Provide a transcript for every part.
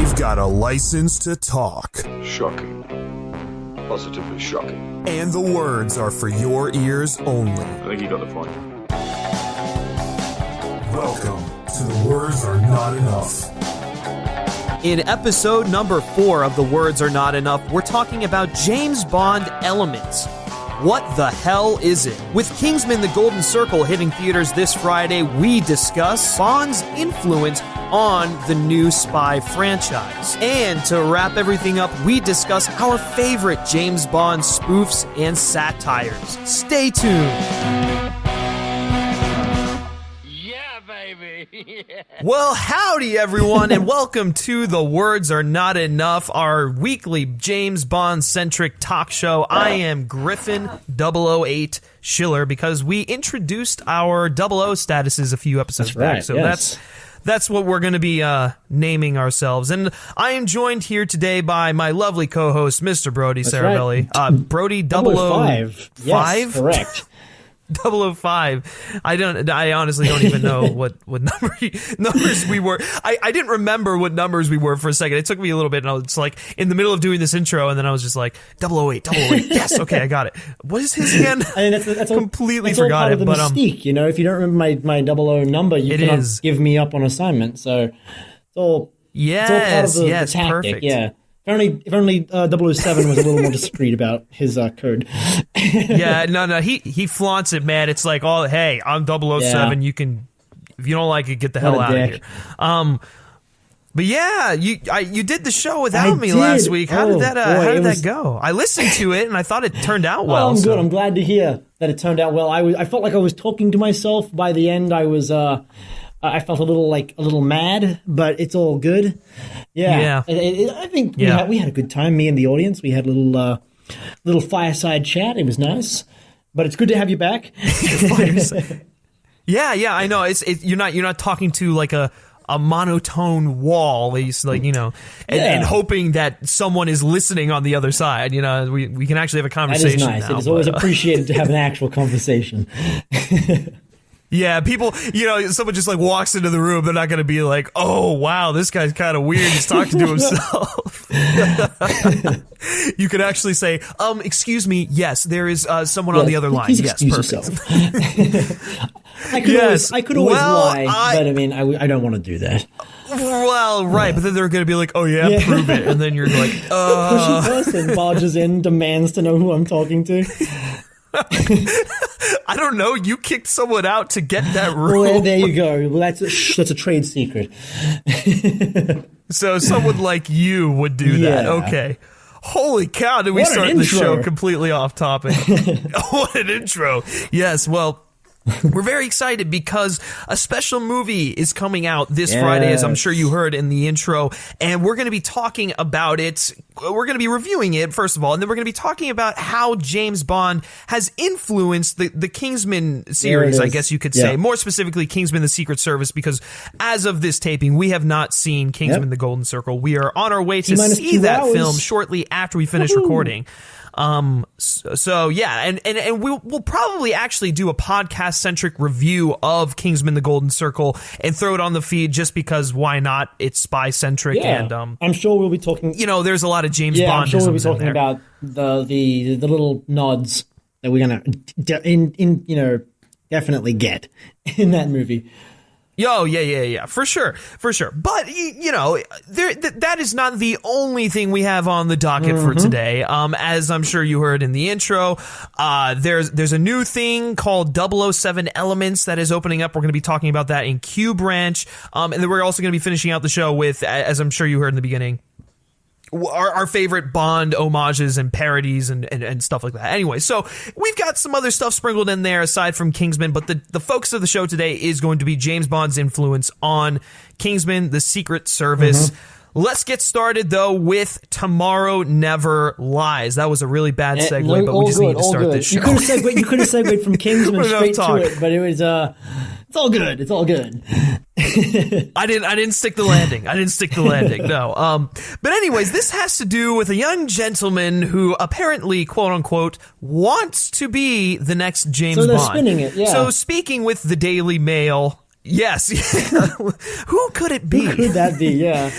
We've got a license to talk. Shocking. Positively shocking. And the words are for your ears only. I think you got the point. Welcome to The Words Are Not Enough. In episode number 4 of The Words Are Not Enough, we're talking about James Bond elements. What the hell is it? With Kingsman: The Golden Circle hitting theaters this Friday, we discuss Bond's influence on the new spy franchise. And to wrap everything up, we discuss our favorite James Bond spoofs and satires. Stay tuned. Well, howdy everyone, and welcome to The Words Are Not Enough, our weekly James Bond-centric talk show. I am Griffin 008 Schiller, because we introduced our 00 statuses a few episodes back. So that's what we're going to be naming ourselves. And I am joined here today by my lovely co-host, Mr. Brody Sarabelli. Right. Brody 005. Yes, correct. 005. I honestly don't even know what numbers we were. I didn't remember what numbers we were for a second. It took me a little bit, and I was like in the middle of doing this intro, and then I was just like 008. Yes, okay, I got it. What is his again? I mean, that's completely that's forgot all part it. Of the But mystique, you know, if you don't remember my 00 number, you cannot give me up on assignment. So it's all part of the tactic. Perfect. Yeah. If only 007 was a little more discreet about his code. Yeah, no, he flaunts it, man. It's like, oh, hey, I'm 007. Yeah. You can, if you don't like it, get the hell out of here. But yeah, you did the show without me last week. How did that go? I listened to it and I thought it turned out well. I'm good. I'm glad to hear that it turned out well. I felt like I was talking to myself. By the end, I was I felt a little mad, but it's all good. Yeah. I think we had a good time. Me and the audience, we had a little fireside chat. It was nice, but it's good to have you back. Yeah, I know. You're not talking to like a monotone wall, and hoping that someone is listening on the other side. You know, we can actually have a conversation. That is nice. Now, it is always appreciated to have an actual conversation. Yeah, people, someone just like walks into the room, they're not going to be like, oh, wow, this guy's kind of weird. He's talking to himself. You could actually say, excuse me, yes, there is someone on the other line. Yes, perfect. I could always lie, but I mean, I don't want to do that. Well, right, but then they're going to be like, oh, yeah, prove it. And then you're like, Pushy person barges in, demands to know who I'm talking to. I don't know. You kicked someone out to get that room. Well, there you go. Well, that's a trade secret. So someone like you would do that. Okay. Holy cow! Did we start the show completely off topic? What an intro! Yes. Well, we're very excited because a special movie is coming out this Friday, as I'm sure you heard in the intro, and we're going to be talking about it. We're going to be reviewing it, first of all, and then we're going to be talking about how James Bond has influenced the Kingsman series, I guess you could say. More specifically, Kingsman: The Secret Service, because as of this taping, we have not seen Kingsman: The Golden Circle. We are on our way to see that film shortly after we finish recording. So yeah, and we'll probably actually do a podcast-centric review of Kingsman: The Golden Circle and throw it on the feed just because why not? It's spy-centric, and I'm sure we'll be talking. There's a lot of James Bond. I'm sure we'll be talking about the little nods that we're gonna definitely get in that movie. Oh, yeah, for sure. But, that is not the only thing we have on the docket for today. As I'm sure you heard in the intro, there's a new thing called 007 Elements that is opening up. We're going to be talking about that in Q Branch. And then we're also going to be finishing out the show with, as I'm sure you heard in the beginning, our favorite Bond homages and parodies and stuff like that. Anyway, so we've got some other stuff sprinkled in there aside from Kingsman, but the focus of the show today is going to be James Bond's influence on Kingsman: The Secret Service. Let's get started, though, with Tomorrow Never Lies. That was a really bad segue, but we just need to start this show. You could have segued from Kingsman straight to it, but it was it's all good. It's all good. I didn't stick the landing. No. But anyways, this has to do with a young gentleman who apparently, quote unquote, wants to be the next James Bond. So they're spinning it, yeah. So speaking with the Daily Mail, yes. Who could it be? Who could that be? Yeah.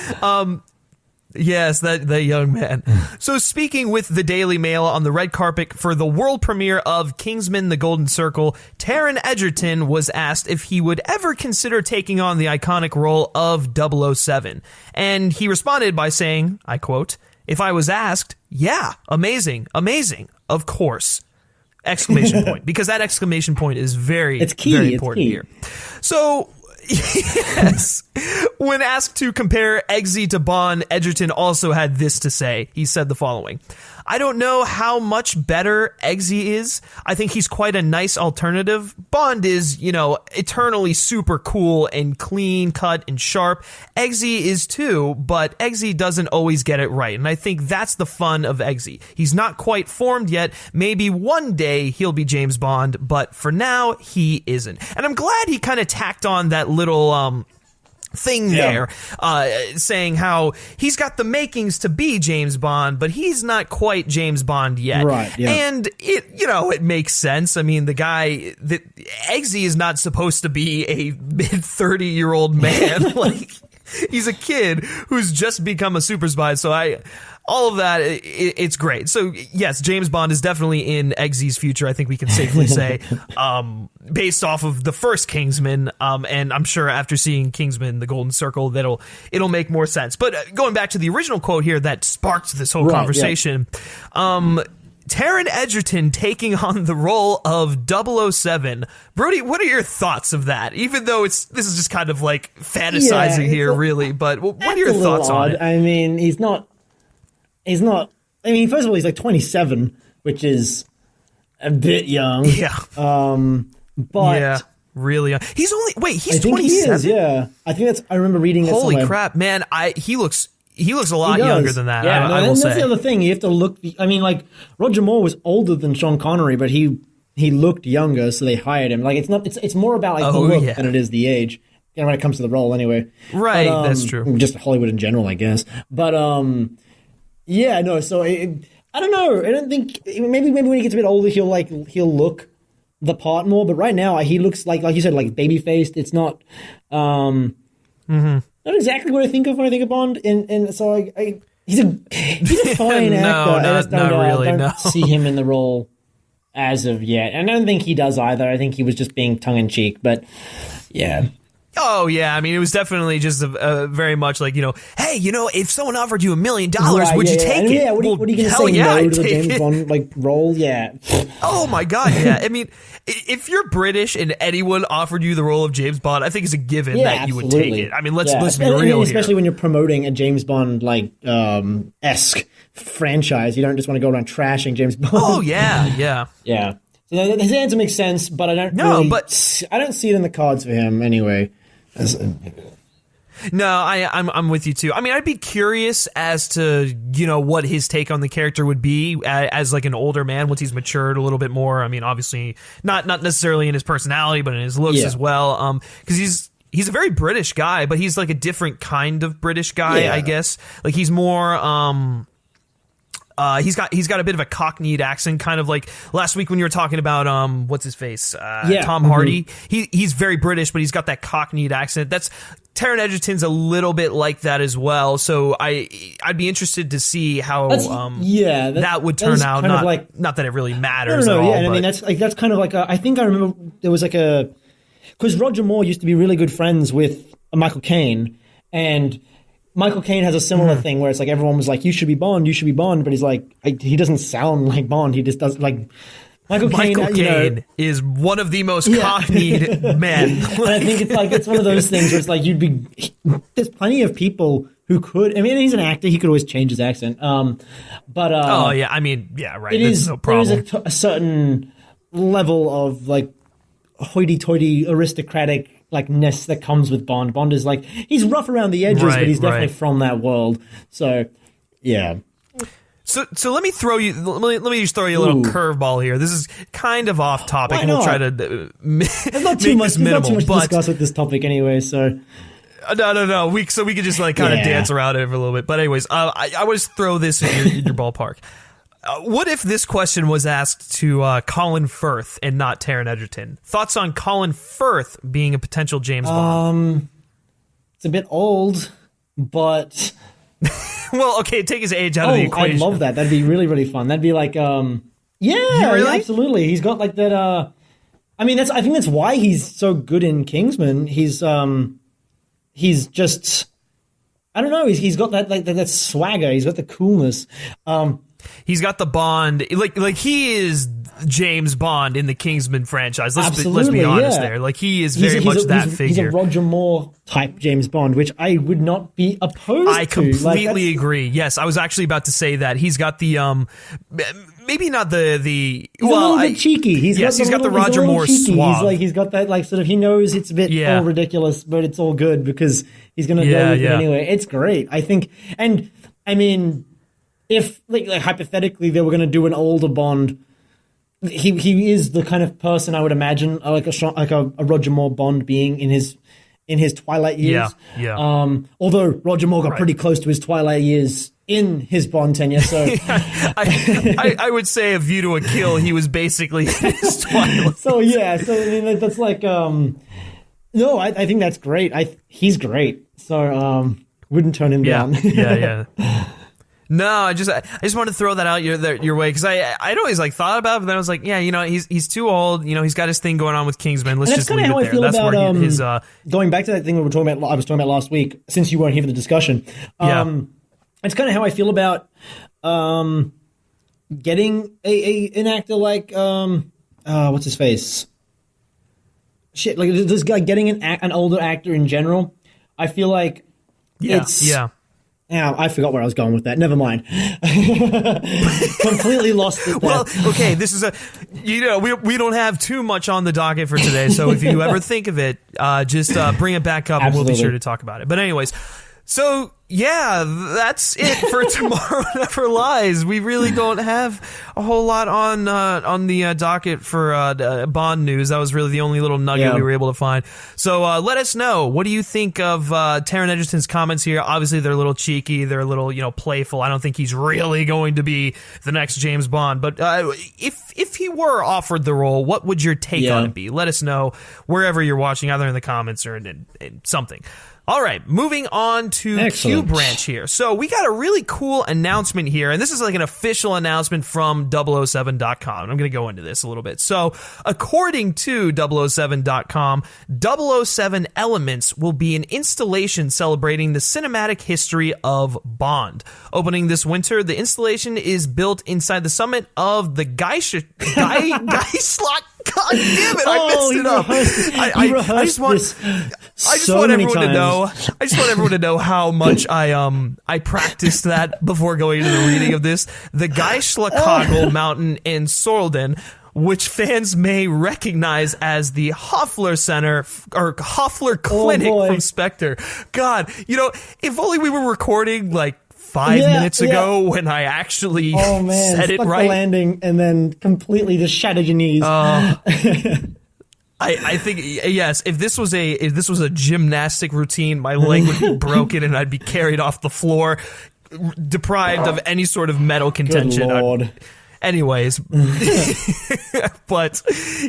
Yes, that young man. So speaking with the Daily Mail on the red carpet for the world premiere of Kingsman: The Golden Circle, Taron Egerton was asked if he would ever consider taking on the iconic role of 007. And he responded by saying, I quote, "If I was asked, yeah, amazing, of course." Exclamation point. Because that exclamation point is very important here. So, yes. When asked to compare Eggsy to Bond, Egerton also had this to say. He said the following: "I don't know how much better Eggsy is. I think he's quite a nice alternative. Bond is, eternally super cool and clean cut and sharp. Eggsy is too, but Eggsy doesn't always get it right. And I think that's the fun of Eggsy. He's not quite formed yet. Maybe one day he'll be James Bond, but for now, he isn't." And I'm glad he kind of tacked on that little, thing there, saying how he's got the makings to be James Bond, but he's not quite James Bond yet. Right. Yeah. And it makes sense. I mean, Eggsy is not supposed to be a mid-30-year-old man. Like, he's a kid who's just become a super spy. So all of that, it's great. So yes, James Bond is definitely in Eggsy's future. I think we can safely say, based off of the first Kingsman, and I'm sure after seeing Kingsman: The Golden Circle, it'll make more sense. But going back to the original quote here that sparked this whole conversation, Taron Egerton taking on the role of 007. Brody, what are your thoughts of that? Even though this is just kind of like fantasizing here, really. But what are your thoughts on it? I mean, he's not. I mean, first of all, he's like 27, which is a bit young. Yeah. But yeah, really young. He's 27? I think he is, yeah. I think I remember reading it somewhere. Holy crap, man. He looks a lot younger than that. Yeah, I will say. That's the other thing. You have to look. I mean, like, Roger Moore was older than Sean Connery, but he looked younger, so they hired him. Like, it's more about like the look than it is the age. When it comes to the role, anyway. Right, that's true. Just Hollywood in general, I guess. But yeah, no. So I don't know. I don't think maybe when he gets a bit older, he'll look the part more. But right now, he looks like you said, like baby faced. It's not not exactly what I think of when I think of Bond. And so he's a fine actor. I don't see him in the role as of yet. And I don't think he does either. I think he was just being tongue in cheek. But yeah. Oh, yeah. I mean, it was definitely just very much like, hey, if someone offered you $1 million, would you take it? Yeah, what are you going to say? No to the James Bond role? Yeah. Oh, my God. Yeah. I mean, if you're British and anyone offered you the role of James Bond, I think it's a given that you would take it. I mean, let's be real especially when you're promoting a James Bond esque franchise. You don't just want to go around trashing James Bond. Oh, yeah. Yeah. Yeah. So his answer makes sense, but I don't see it in the cards for him anyway. No, I'm with you too. I mean, I'd be curious as to what his take on the character would be as like an older man once he's matured a little bit more. I mean, obviously not necessarily in his personality, but in his looks as well. Because he's a very British guy, but he's like a different kind of British guy, I guess. Like he's more he's got a bit of a cockneyed accent, kind of like last week when you were talking about what's his face, Tom Hardy. He's very British, but he's got that cockneyed accent. That's Taron Egerton's a little bit like that as well. So I'd be interested to see how that would turn out. Not that it really matters. No, at all, yeah, and I mean that's kind of like I think I remember there was like because Roger Moore used to be really good friends with Michael Caine, and Michael Caine has a similar thing where it's like everyone was like, you should be Bond, but he's like, he doesn't sound like Bond. He just does like Michael Caine is one of the most cockneyed men. And I think it's one of those things where it's like there's plenty of people who could. I mean, he's an actor; he could always change his accent. But I mean, yeah, right. There's no problem. There is a certain level of like hoity-toity aristocratic ness that comes with Bond. Bond is like, he's rough around the edges, but he's definitely from that world. So, yeah. So let me just throw you a little curveball here. This is kind of off topic, and we'll try to there's not too much to discuss with this topic anyway. So no. We could just like kind of dance around it for a little bit. But anyways, I would just throw this in your ballpark. What if this question was asked to Colin Firth and not Taron Egerton? Thoughts on Colin Firth being a potential James Bond? It's a bit old, but Well, okay, take his age out of the equation. I'd love that. That'd be really, really fun. That'd be like, yeah, absolutely. He's got like that. I think that's why he's so good in Kingsman. He's just, I don't know. He's got that like that swagger. He's got the coolness. He's got the Bond. Like he is James Bond in the Kingsman franchise. Let's be honest there. Like he is very much that figure. He's a Roger Moore type James Bond, which I would not be opposed to. I completely agree. Yes, I was actually about to say that. He's got the maybe not the he's a little bit cheeky. He's got the Roger Moore suave. He's got that like sort of, he knows it's a bit all ridiculous, but it's all good because he's going to go with it anyway. It's great, I think. And I mean, if like hypothetically they were going to do an older Bond, he is the kind of person I would imagine like a Roger Moore Bond being in his twilight years. Although Roger Moore got pretty close to his twilight years in his Bond tenure, so I would say A View to a Kill, he was basically in his twilight. So I mean that's like no, I think that's great. He's great. So wouldn't turn him down. No, I just wanted to throw that out your way because I'd always like thought about it, but then I was like, yeah, you know, he's too old. You know, he's got his thing going on with Kingsman. Let's just leave it there. That's how I feel about his going back to that thing I was talking about last week. Since you weren't here for the discussion, it's kind of how I feel about getting an actor like what's his face? Shit, like this guy getting an older actor in general. I feel like Yeah, I forgot where I was going with that. Never mind. Completely lost it there. Well, okay, this is we don't have too much on the docket for today, so if you ever think of it, just bring it back up and we'll be sure to talk about it. But anyways, so yeah, that's it for Tomorrow Never Lies. We really don't have a whole lot on the docket for Bond news. That was really the only little nugget we were able to find. So let us know. What do you think of Taron Egerton's comments here? Obviously, they're a little cheeky. They're a little, playful. I don't think he's really going to be the next James Bond. But if he were offered the role, what would your take on it be? Let us know wherever you're watching, either in the comments or in something. All right, moving on to Q Branch here. So we got a really cool announcement here, and this is like an official announcement from 007.com. I'm going to go into this a little bit. So according to 007.com, 007 Elements will be an installation celebrating the cinematic history of Bond. Opening this winter, the installation is built inside the summit of the Geisslot. God damn it! I messed it up. I just want everyone to know. I just want everyone to know how much I practiced that before going into the reading of this. The Geisslakogel Mountain in Sorlden, which fans may recognize as the Hoffler Center or Hoffler Clinic from Spectre. God, if only we were recording like 5 minutes ago when I actually said it right. The landing and then completely just shattered your knees. I think yes. If this was a gymnastic routine, my leg would be broken and I'd be carried off the floor, deprived of any sort of metal contention. Good Lord. Anyways, but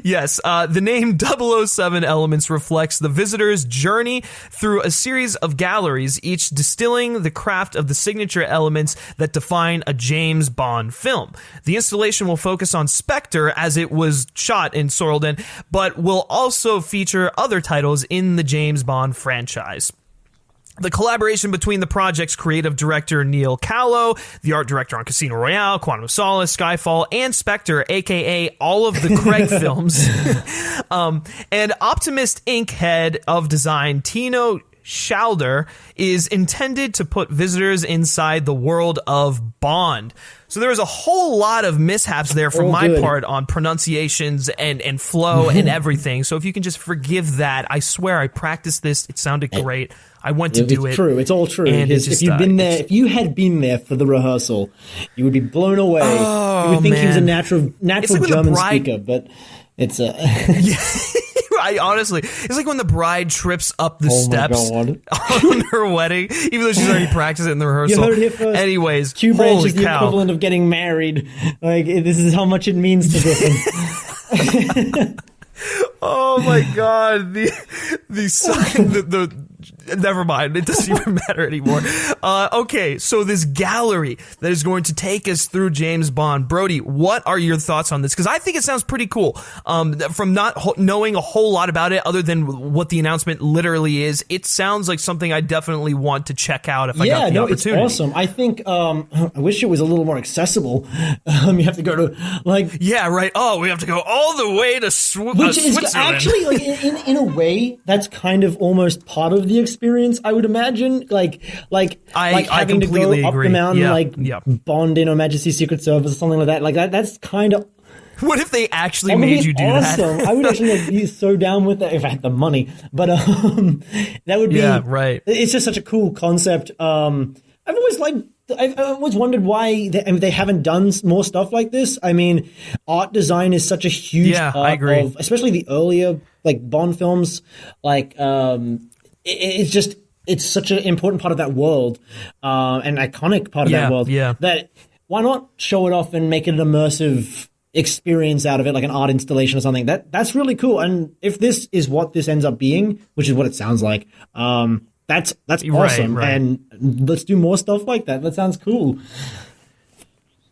yes, the name 007 Elements reflects the visitor's journey through a series of galleries, each distilling the craft of the signature elements that define a James Bond film. The installation will focus on Spectre as it was shot in Sorlden, but will also feature other titles in the James Bond franchise. The collaboration between the project's creative director Neil Callow, the art director on Casino Royale, Quantum of Solace, Skyfall, and Spectre, aka all of the Craig films, and Optimist Inc. head of design Tino Shalder is intended to put visitors inside the world of Bond. So there was a whole lot of mishaps there from my part on pronunciations and flow and everything. So if you can just forgive that, I swear I practiced this. It sounded great. I went to do it. It's true. It's all true. If you've been there, if you had been there for the rehearsal, you would be blown away. You would think he was a natural like German speaker, but it's a. I honestly, it's like when the bride trips up the steps on her wedding, even though she's already practiced it in the rehearsal. You heard it here first. Anyways, Q Branch is the cow. equivalent of getting married. Like, this is how much it means to Griffin. Oh my God! The Never mind. It doesn't even matter anymore. Okay, so this gallery that is going to take us through James Bond. Brody, what are your thoughts on this? Because I think it sounds pretty cool. From not knowing a whole lot about it other than what the announcement literally is, it sounds like something I definitely want to check out if I got the opportunity. It's awesome. I think I wish it was a little more accessible. You have to go to like... Yeah, right. Oh, we have to go all the way to Which is Switzerland. actually, like, in a way, that's kind of almost part of the experience, I would imagine. Like having to go up the mountain, Bond in Her Majesty's Secret Service or something like that. Like that's kind of... What if they actually made you do awesome. that? I would actually be so down with that if I had the money. But that would be... Yeah, right. It's just such a cool concept. I've always wondered why they haven't done more stuff like this. I mean, art design is such a huge part I agree. of, especially the earlier like Bond films. Like, it's such an important part of that world, an iconic part of that world. Yeah. That why not show it off and make it an immersive experience out of it, like an art installation or something? That's really cool. And if this is what this ends up being, which is what it sounds like, that's awesome. Right. And let's do more stuff like that. That sounds cool.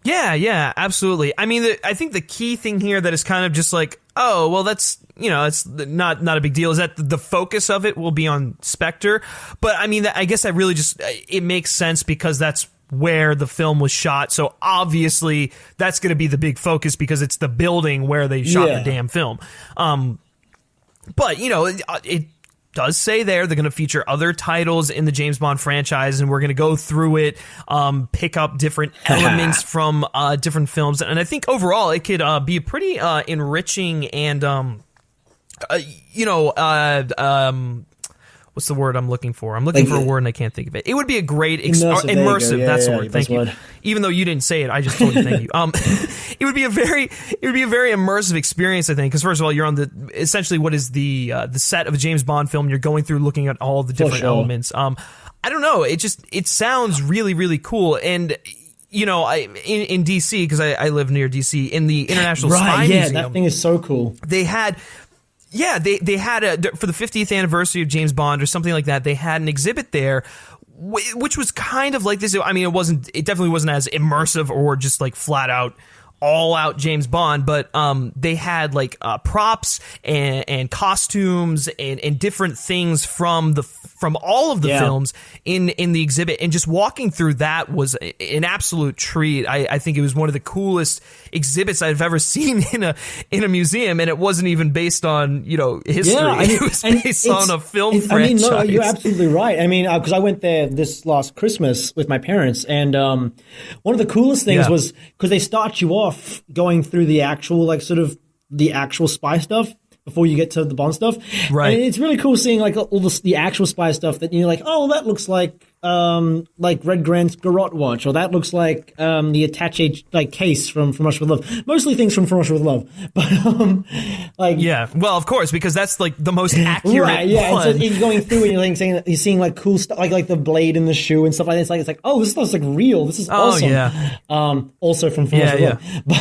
Yeah, absolutely. I mean, I think the key thing here that is kind of just like, oh, well, that's, it's not a big deal, is that the focus of it will be on Spectre. But I mean, I guess that really just, it makes sense because that's where the film was shot. So obviously that's going to be the big focus because it's the building where they shot the damn film. But, it does say they're going to feature other titles in the James Bond franchise, and we're going to go through it, pick up different elements from different films. And I think overall it could be a pretty enriching and, what's the word I'm looking for? I'm looking for a word and I can't think of it. It would be a great immersive. That's the word. Thank you. Even though you didn't say it, I just told you thank you. It would be a very immersive experience, I think, because first of all, you're on essentially what is the set of a James Bond film. You're going through looking at all the different elements. I don't know. It sounds really, really cool. And in DC, because I live near DC, in the International Spy Museum, that thing is so cool. They had. Yeah, they had for the 50th anniversary of James Bond or something like that. They had an exhibit there, which was kind of like this. I mean, it definitely wasn't as immersive or just like flat out all out James Bond, but they had like props and costumes and different things from all of the films in the exhibit, and just walking through that was an absolute treat. I think it was one of the coolest exhibits I've ever seen in a museum, and it wasn't even based on history. Yeah, it was based on a film franchise. I mean, no, you're absolutely right. I mean, because I went there this last Christmas with my parents, and one of the coolest things was because they start you off going through the actual the actual spy stuff before you get to the Bond stuff. Right. And it's really cool seeing like all the actual spy stuff that you're like, oh, that looks like Red Grant's garrote watch, or that looks like the attaché case from Russia with Love. Mostly things from Russia with Love, but well, of course, because that's like the most accurate right? Yeah, one. And so you're going through and you're seeing like cool stuff, like the blade in the shoe and stuff like that. It's like oh, this stuff's like real. This is awesome. Also from Russia with Love, but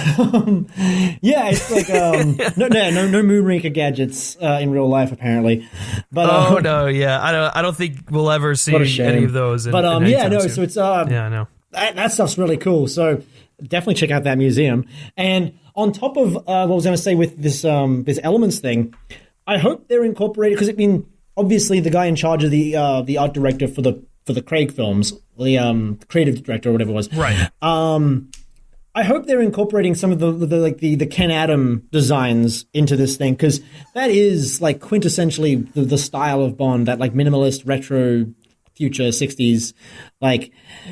it's like no Moonraker gadgets in real life apparently. But I don't think we'll ever see any of those. So it's I know that stuff's really cool. So definitely check out that museum. And on top of what I was going to say with this elements thing, I hope they're incorporated, because I mean, obviously the guy in charge of the art director for the Craig films, the creative director or whatever it was, right? I hope they're incorporating some of the Ken Adam designs into this thing, because that is like quintessentially the style of Bond, that like minimalist retro future 60s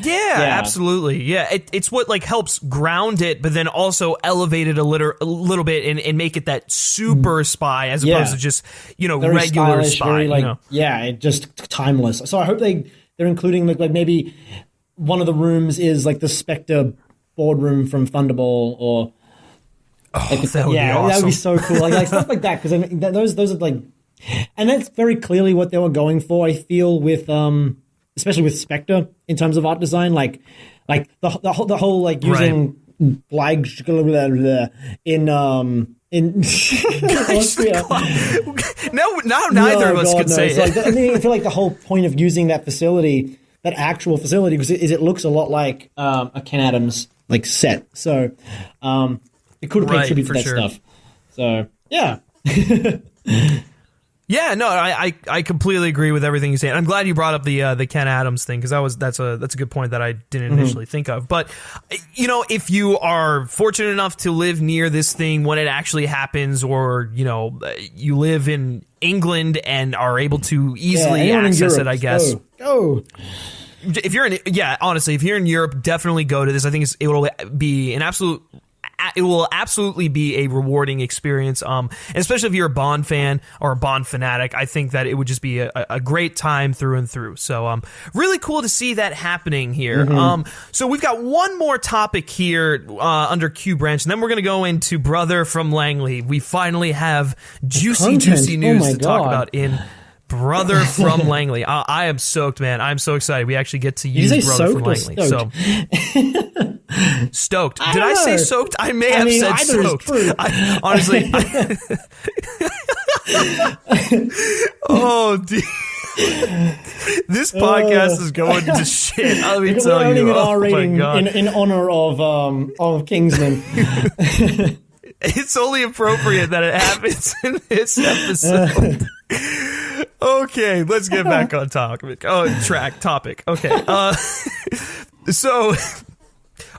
absolutely. It's what like helps ground it, but then also elevate it a little bit and make it that super spy as opposed to just very regular stylish, spy, very, it just timeless. So I hope they're including like maybe one of the rooms is like the Spectre boardroom from Thunderball, or that would be awesome. That would be so cool, like stuff like that, because I mean, those are like. And that's very clearly what they were going for, I feel, with especially with Spectre in terms of art design, like the whole like using flags in in Austria. Now neither of us could say it. Like, I feel like the whole point of using that facility, that actual facility, is it looks a lot like a Ken Adams like set. So it could have paid tribute to that stuff. So yeah. Yeah, no, I completely agree with everything you say. And I'm glad you brought up the Ken Adams thing, because that's a good point that I didn't initially think of. But you know, if you are fortunate enough to live near this thing when it actually happens, or you know, you live in England and are able to easily access it, I guess. Go. If you're honestly, if you're in Europe, definitely go to this. I think it will be it will absolutely be a rewarding experience, especially if you're a Bond fan or a Bond fanatic. I think that it would just be a great time through and through. So really cool to see that happening here. So we've got one more topic here under Q branch, and then we're going to go into Brother from Langley. We finally have juicy news to talk about in Brother from Langley. I am soaked, man. I'm so excited. We actually get to use Brother from Langley. So stoked. Did I say soaked? I may have said soaked. Honestly. Oh, dude. This podcast is going to shit. Let me tell you. Oh my God. In honor of Kingsman. It's only appropriate that it happens in this episode. Okay, let's get back on topic. Topic. Okay. So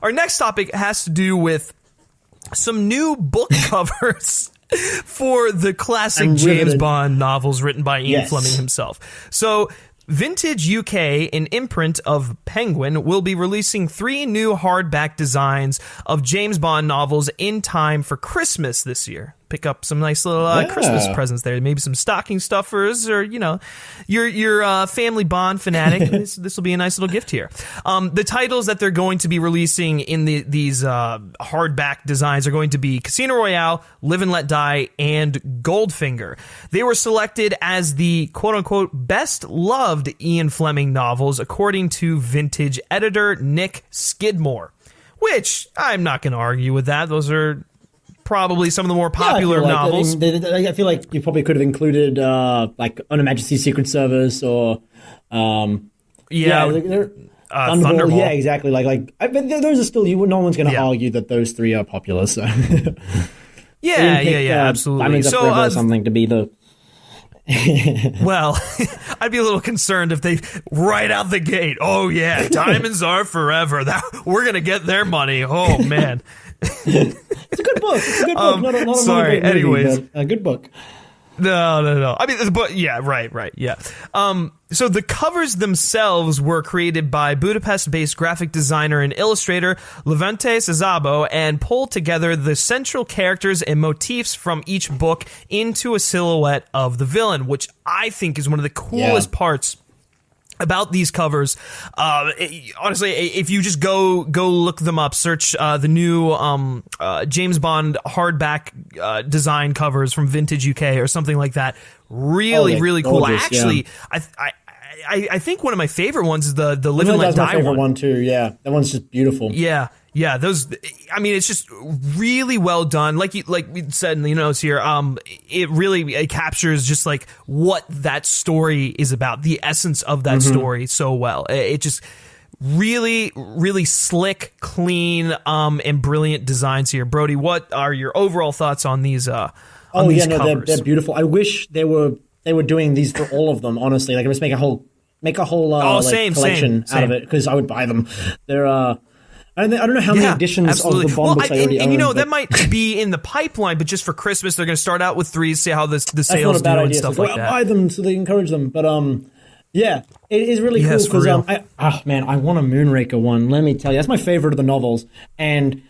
our next topic has to do with some new book covers for the classic James Bond novels written by Ian Fleming himself. So Vintage UK, an imprint of Penguin, will be releasing 3 new hardback designs of James Bond novels in time for Christmas this year. Pick up some nice little Christmas presents there. Maybe some stocking stuffers, or you know, your family Bond fanatic. This will be a nice little gift here. The titles that they're going to be releasing in these hardback designs are going to be Casino Royale, Live and Let Die, and Goldfinger. They were selected as the quote-unquote best loved Ian Fleming novels, according to Vintage editor Nick Skidmore. Which I'm not going to argue with that. Those are probably some of the more popular novels. I feel like you probably could have included like On Her Majesty's Secret Service or Thunderball. Yeah, exactly. But those are still, no one's going to argue that those 3 are popular. So absolutely. Diamonds Are Forever or something to be the. Well, I'd be a little concerned if they right out the gate. Oh yeah, Diamonds Are Forever. We're gonna get their money. Oh man. It's a good book. It's a good book. Not sorry. A movie, anyways, but a good book. No. I mean, the book. Yeah, right. Yeah. So the covers themselves were created by Budapest-based graphic designer and illustrator Levente Szabo, and pulled together the central characters and motifs from each book into a silhouette of the villain, which I think is one of the coolest parts about these covers. Honestly, if you just go look them up, search the new James Bond hardback design covers from Vintage UK or something like that. Really cool. Actually, I think one of my favorite ones is the Live and Let Die one. That's my favorite one too. Yeah, that one's just beautiful. Yeah, those. I mean, it's just really well done. Like we said in the notes here, it captures just like what that story is about, the essence of that story so well. It just really slick, clean, and brilliant designs here. Brody, what are your overall thoughts on these? Covers? They're beautiful. I wish they were doing these for all of them. Honestly, like just make a whole collection out of it, because I would buy them. They're I don't know how many editions of the Bond books I already own. And that might be in the pipeline, but just for Christmas, they're going to start out with 3, see how the sales do and stuff like that. Buy them so they encourage them. But it is really cool because I want a Moonraker one. Let me tell you, that's my favorite of the novels. And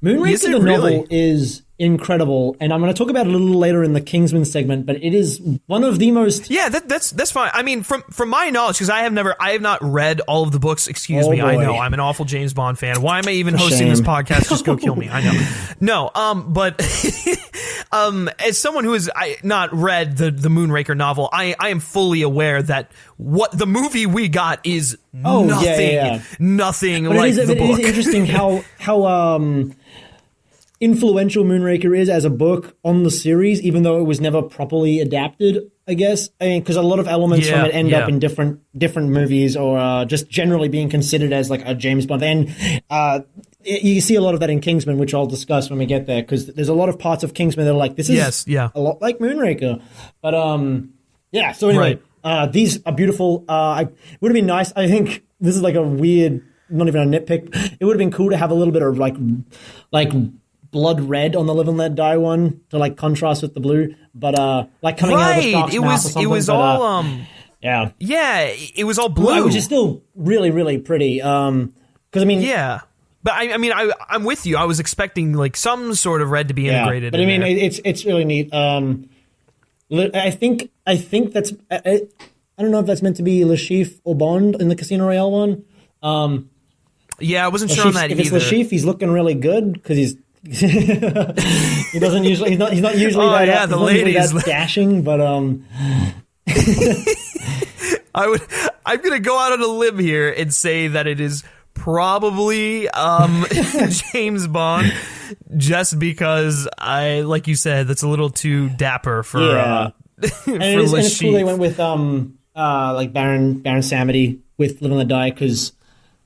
Moonraker the novel is incredible, and I'm going to talk about it a little later in the Kingsman segment, but it is one of the most... Yeah, that's fine. I mean, from my knowledge, because I have not read all of the books. Excuse me, boy. I know, I'm an awful James Bond fan. Why am I even hosting this podcast? Just go kill me. I know. No, but as someone who has not read the Moonraker novel, I am fully aware that what the movie we got is nothing but like the book. It is interesting how influential Moonraker is as a book on the series, even though it was never properly adapted, I guess. I mean, because a lot of elements from it end up in different movies, or just generally being considered as like a James Bond. And you see a lot of that in Kingsman, which I'll discuss when we get there, because there's a lot of parts of Kingsman that are like, this is a lot like Moonraker. But so anyway, these are beautiful. It would have been nice. I think this is like a weird, not even a nitpick. It would have been cool to have a little bit of like blood red on the Live and Let Die one to like contrast with the blue, but like coming out of the shark's mouth or something. It was all it was all blue, which is still really, really pretty. Because I mean, but I'm with you. I was expecting like some sort of red to be integrated. But I mean, it's really neat. I think that's I don't know if that's meant to be Lashif or Bond in the Casino Royale one. I wasn't sure on that either. If it's Lashif, he's looking really good because he's he doesn't usually he's not usually that dashing, but I'm gonna go out on a limb here and say that it is probably James Bond, just because like you said, that's a little too dapper for and it's cool they went with like Baron Samedi with Live and Let Die, because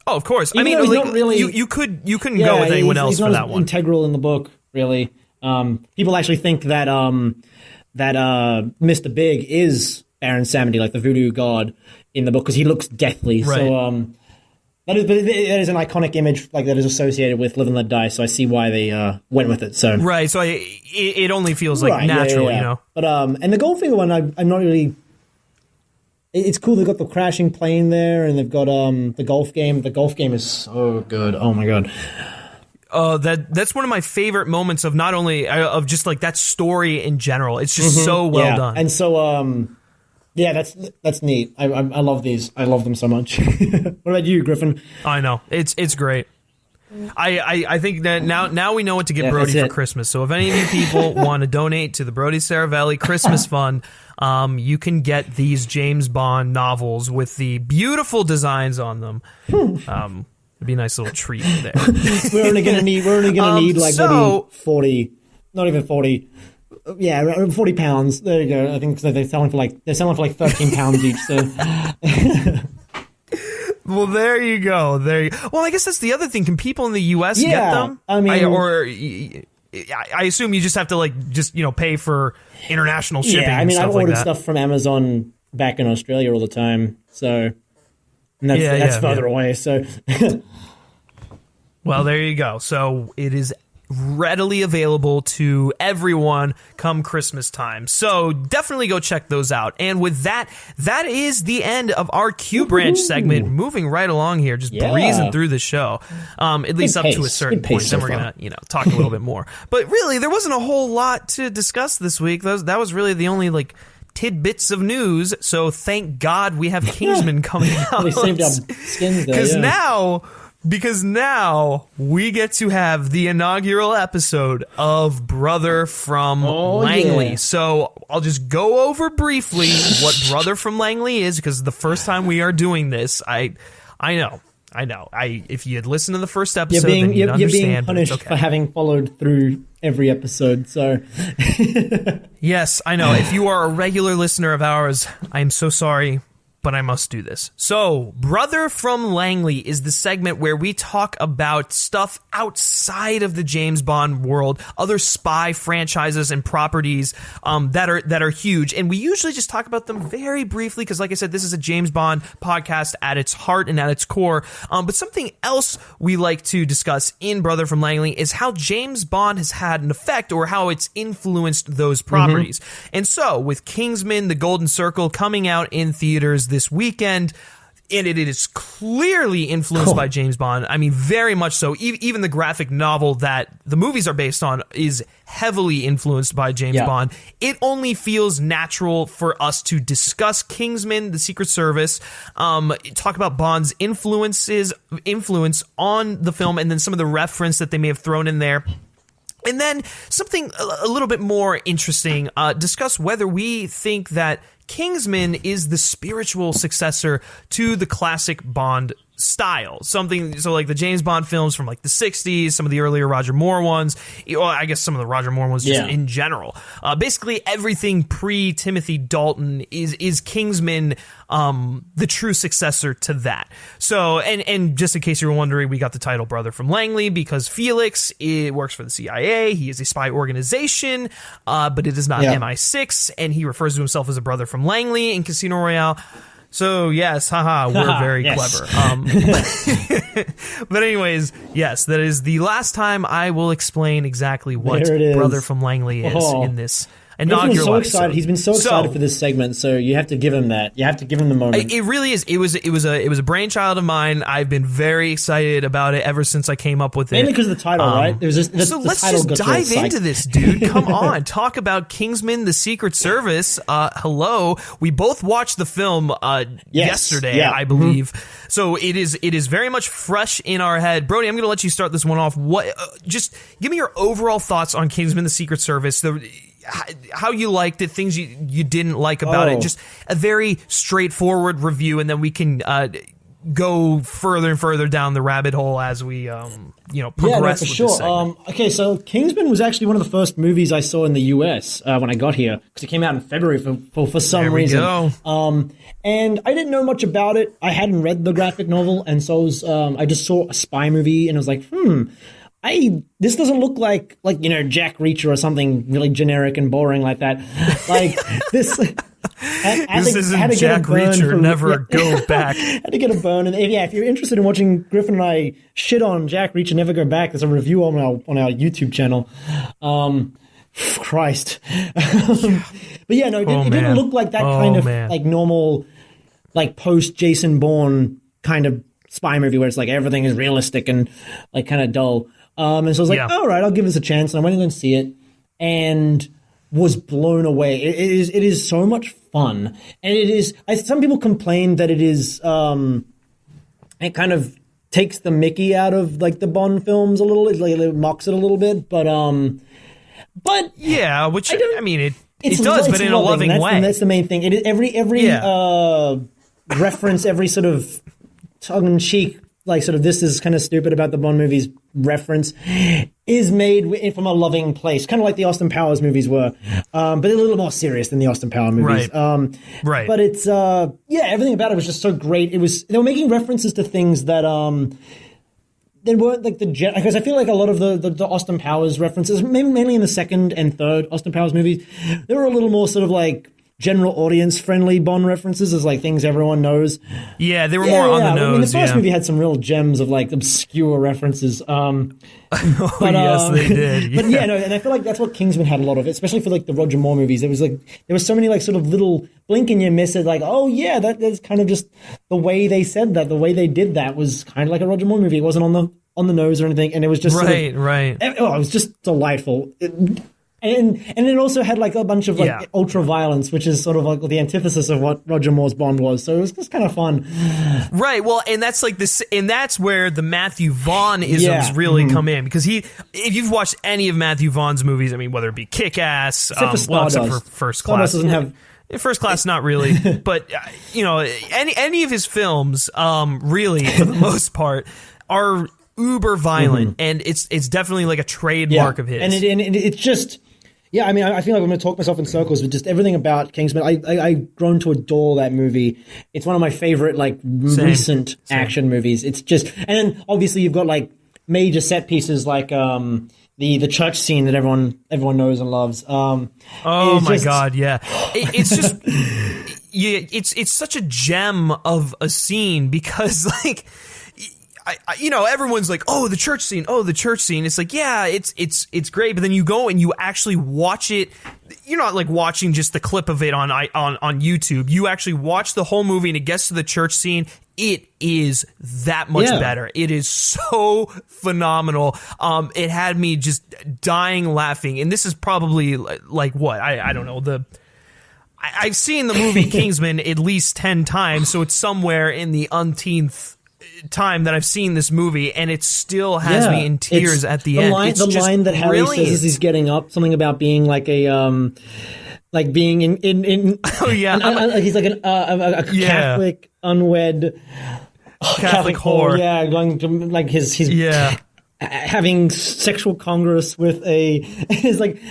of course. I mean, like, really, you couldn't go with anyone else for that one. Integral in the book, really. People actually think that Mr. Big is Baron Samedi, like the voodoo god in the book, because he looks deathly. Right. So that is an iconic image, like that is associated with Live and Let Die. So I see why they went with it. So so it only feels like natural, you know. But and the Goldfinger one, I'm not really. It's cool. They've got the crashing plane there, and they've got the golf game. The golf game is so good. Oh my god. That's one of my favorite moments of not only of just like that story in general. It's just so well done. And so that's neat. I love these. I love them so much. What about you, Griffin? I know it's great. I think that now we know what to get Brody for Christmas. So if any of you people want to donate to the Brody Saravelli Christmas Fund, you can get these James Bond novels with the beautiful designs on them. It'd be a nice little treat there. we're only gonna need like maybe 40, not even 40. Yeah, around 40 pounds. There you go. I think they're selling for like £13 each. So. Well, there you go. Well, I guess that's the other thing. Can people in the U.S. get them? I mean, I assume you just have to pay for international shipping. Yeah, I mean, I've ordered stuff from Amazon back in Australia all the time, so that's further away. So, well, there you go. So it is readily available to everyone come Christmas time. So definitely go check those out. And with that is the end of our Q Branch segment. Moving right along here, just breezing through the show. At least up to a certain point. Then we're gonna, talk a little bit more. But really, there wasn't a whole lot to discuss this week. That was really the only tidbits of news. So thank God we have Kingsman coming out. They saved our skins there. Because now we get to have the inaugural episode of Brother from Langley. Yeah. So I'll just go over briefly what Brother from Langley is, because the first time we are doing this, I know. If you had listened to the first episode, then you'd understand. You're being punished for having followed through every episode. So yes, I know. If you are a regular listener of ours, I am so sorry, but I must do this. So, Brother from Langley is the segment where we talk about stuff outside of the James Bond world, other spy franchises and properties that are huge. And we usually just talk about them very briefly because, like I said, this is a James Bond podcast at its heart and at its core. But something else we like to discuss in Brother from Langley is how James Bond has had an effect, or how it's influenced those properties. Mm-hmm. And so, with Kingsman: The Golden Circle coming out in theaters this weekend, and it is clearly influenced by James Bond. I mean, very much so. Even the graphic novel that the movies are based on is heavily influenced by James Bond. It only feels natural for us to discuss Kingsman: The Secret Service, talk about Bond's influence on the film, and then some of the reference that they may have thrown in there. And then something a little bit more interesting, discuss whether we think that Kingsman is the spiritual successor to the classic Bond style, something so like the James Bond films from like the 60s, some of the earlier Roger Moore ones, well, I guess some of the Roger Moore ones just in general. Basically everything pre Timothy Dalton is Kingsman, the true successor to that. So, and just in case you were wondering, we got the title Brother from Langley because Felix works for the CIA. He is a spy organization, but it is not MI6, and he refers to himself as a brother from Langley in Casino Royale. So yes, haha, we're very clever. But anyways, yes, that is the last time I will explain exactly what Brother from Langley is in this inaugural so episode. Excited. He's been so excited for this segment, so you have to give him that. You have to give him the moment. It really is. It was a brainchild of mine. I've been very excited about it ever since I came up with it. Mainly because of the title, right? So let's just dive into this, dude. Come on, talk about Kingsman: The Secret Service. Hello, we both watched the film yesterday, I believe. Mm-hmm. So it is very much fresh in our head. Brody, I'm going to let you start this one off. What? Just give me your overall thoughts on Kingsman: The Secret Service. How you liked it, things you didn't like about it, just a very straightforward review, and then we can go further and further down the rabbit hole as we progress. For sure. Okay, so Kingsman was actually one of the first movies I saw in the US when I got here, because it came out in February for some reason. And I didn't know much about it. I hadn't read the graphic novel, and so I just saw a spy movie, and I was like, this doesn't look like Jack Reacher or something really generic and boring like that. Like this. This isn't Jack Reacher. Never go back. Had to get a burn. And if you're interested in watching Griffin and I shit on Jack Reacher, Never Go Back, there's a review on our YouTube channel. Christ. But yeah, no, it didn't look like that kind of like normal, like post Jason Bourne kind of spy movie where it's like everything is realistic and like kind of dull. And so I was like, all right, I'll give this a chance. And I went in and see it and was blown away. It is so much fun. And it is, some people complain that it is, it kind of takes the mickey out of like the Bond films a little, it mocks it a little bit, but yeah, which I mean, it does, but in a loving way. That's the main thing. It is every reference, every sort of tongue-in-cheek, like sort of this is kind of stupid about the Bond movies reference is made from a loving place, kind of like the Austin Powers movies were, but they're a little more serious than the Austin Powers movies. Right. But it's everything about it was just so great. They were making references to things that they weren't like because I feel like a lot of the Austin Powers references, mainly in the second and third Austin Powers movies, they were a little more sort of like general audience friendly Bond references as like things everyone knows. Yeah, they were more on the nose. I mean, the first movie had some real gems of like obscure references. Yes, they did. But and I feel like that's what Kingsman had a lot of, especially for like the Roger Moore movies. There was so many like sort of little blink and you miss it, like, oh yeah, that's kind of just the way they said that, the way they did that was kind of like a Roger Moore movie. It wasn't on the nose or anything, and it was just right. It was just delightful. And it also had like a bunch of like ultra violence, which is sort of like the antithesis of what Roger Moore's Bond was. So it was just kind of fun. Right. Well, and that's like this, and that's where the Matthew Vaughn isms really come in, because if you've watched any of Matthew Vaughn's movies, I mean, whether it be Kick-Ass, except for First Class, doesn't have. First Class, not really, but any of his films, really for the most part, are uber violent, and it's definitely like a trademark of his. And it's just. Yeah, I mean, I feel like I'm going to talk myself in circles with just everything about Kingsman. I've grown to adore that movie. It's one of my favorite, like, recent action movies. It's just, and then obviously you've got like major set pieces like the church scene that everyone knows and loves. Oh my God, yeah, it's just, it's such a gem of a scene because like. Everyone's like, oh, the church scene. It's like, yeah, it's great. But then you go and you actually watch it. You're not like watching just the clip of it on YouTube. You actually watch the whole movie and it gets to the church scene. It is that much better. It is so phenomenal. It had me just dying laughing. And this is probably like what? I don't know. I've seen the movie Kingsman at least 10 times. So it's somewhere in the umpteenth time that I've seen this movie, and it still has me in tears at the end. The line that Harry says as he's getting up, something about being like a like being in oh yeah, he's like a Catholic unwed Catholic whore. Yeah, going to like his having sexual congress with his like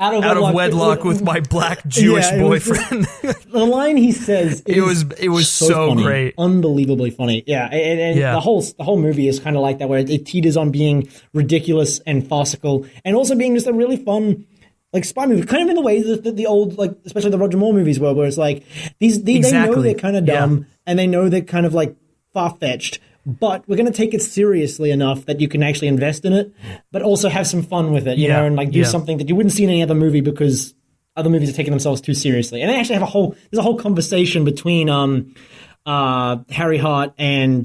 out of wedlock with my black Jewish boyfriend. The line he says, it was so funny, great, unbelievably funny. Yeah, and the whole movie is kind of like that, where it teeters on being ridiculous and farcical, and also being just a really fun like spy movie, kind of in the way that the old, like especially the Roger Moore movies were, where it's like they know they're kind of dumb and they know they're kind of like far-fetched, but we're going to take it seriously enough that you can actually invest in it, but also have some fun with it, you know, and like do something that you wouldn't see in any other movie because other movies are taking themselves too seriously. And they actually have there's a whole conversation between Harry Hart and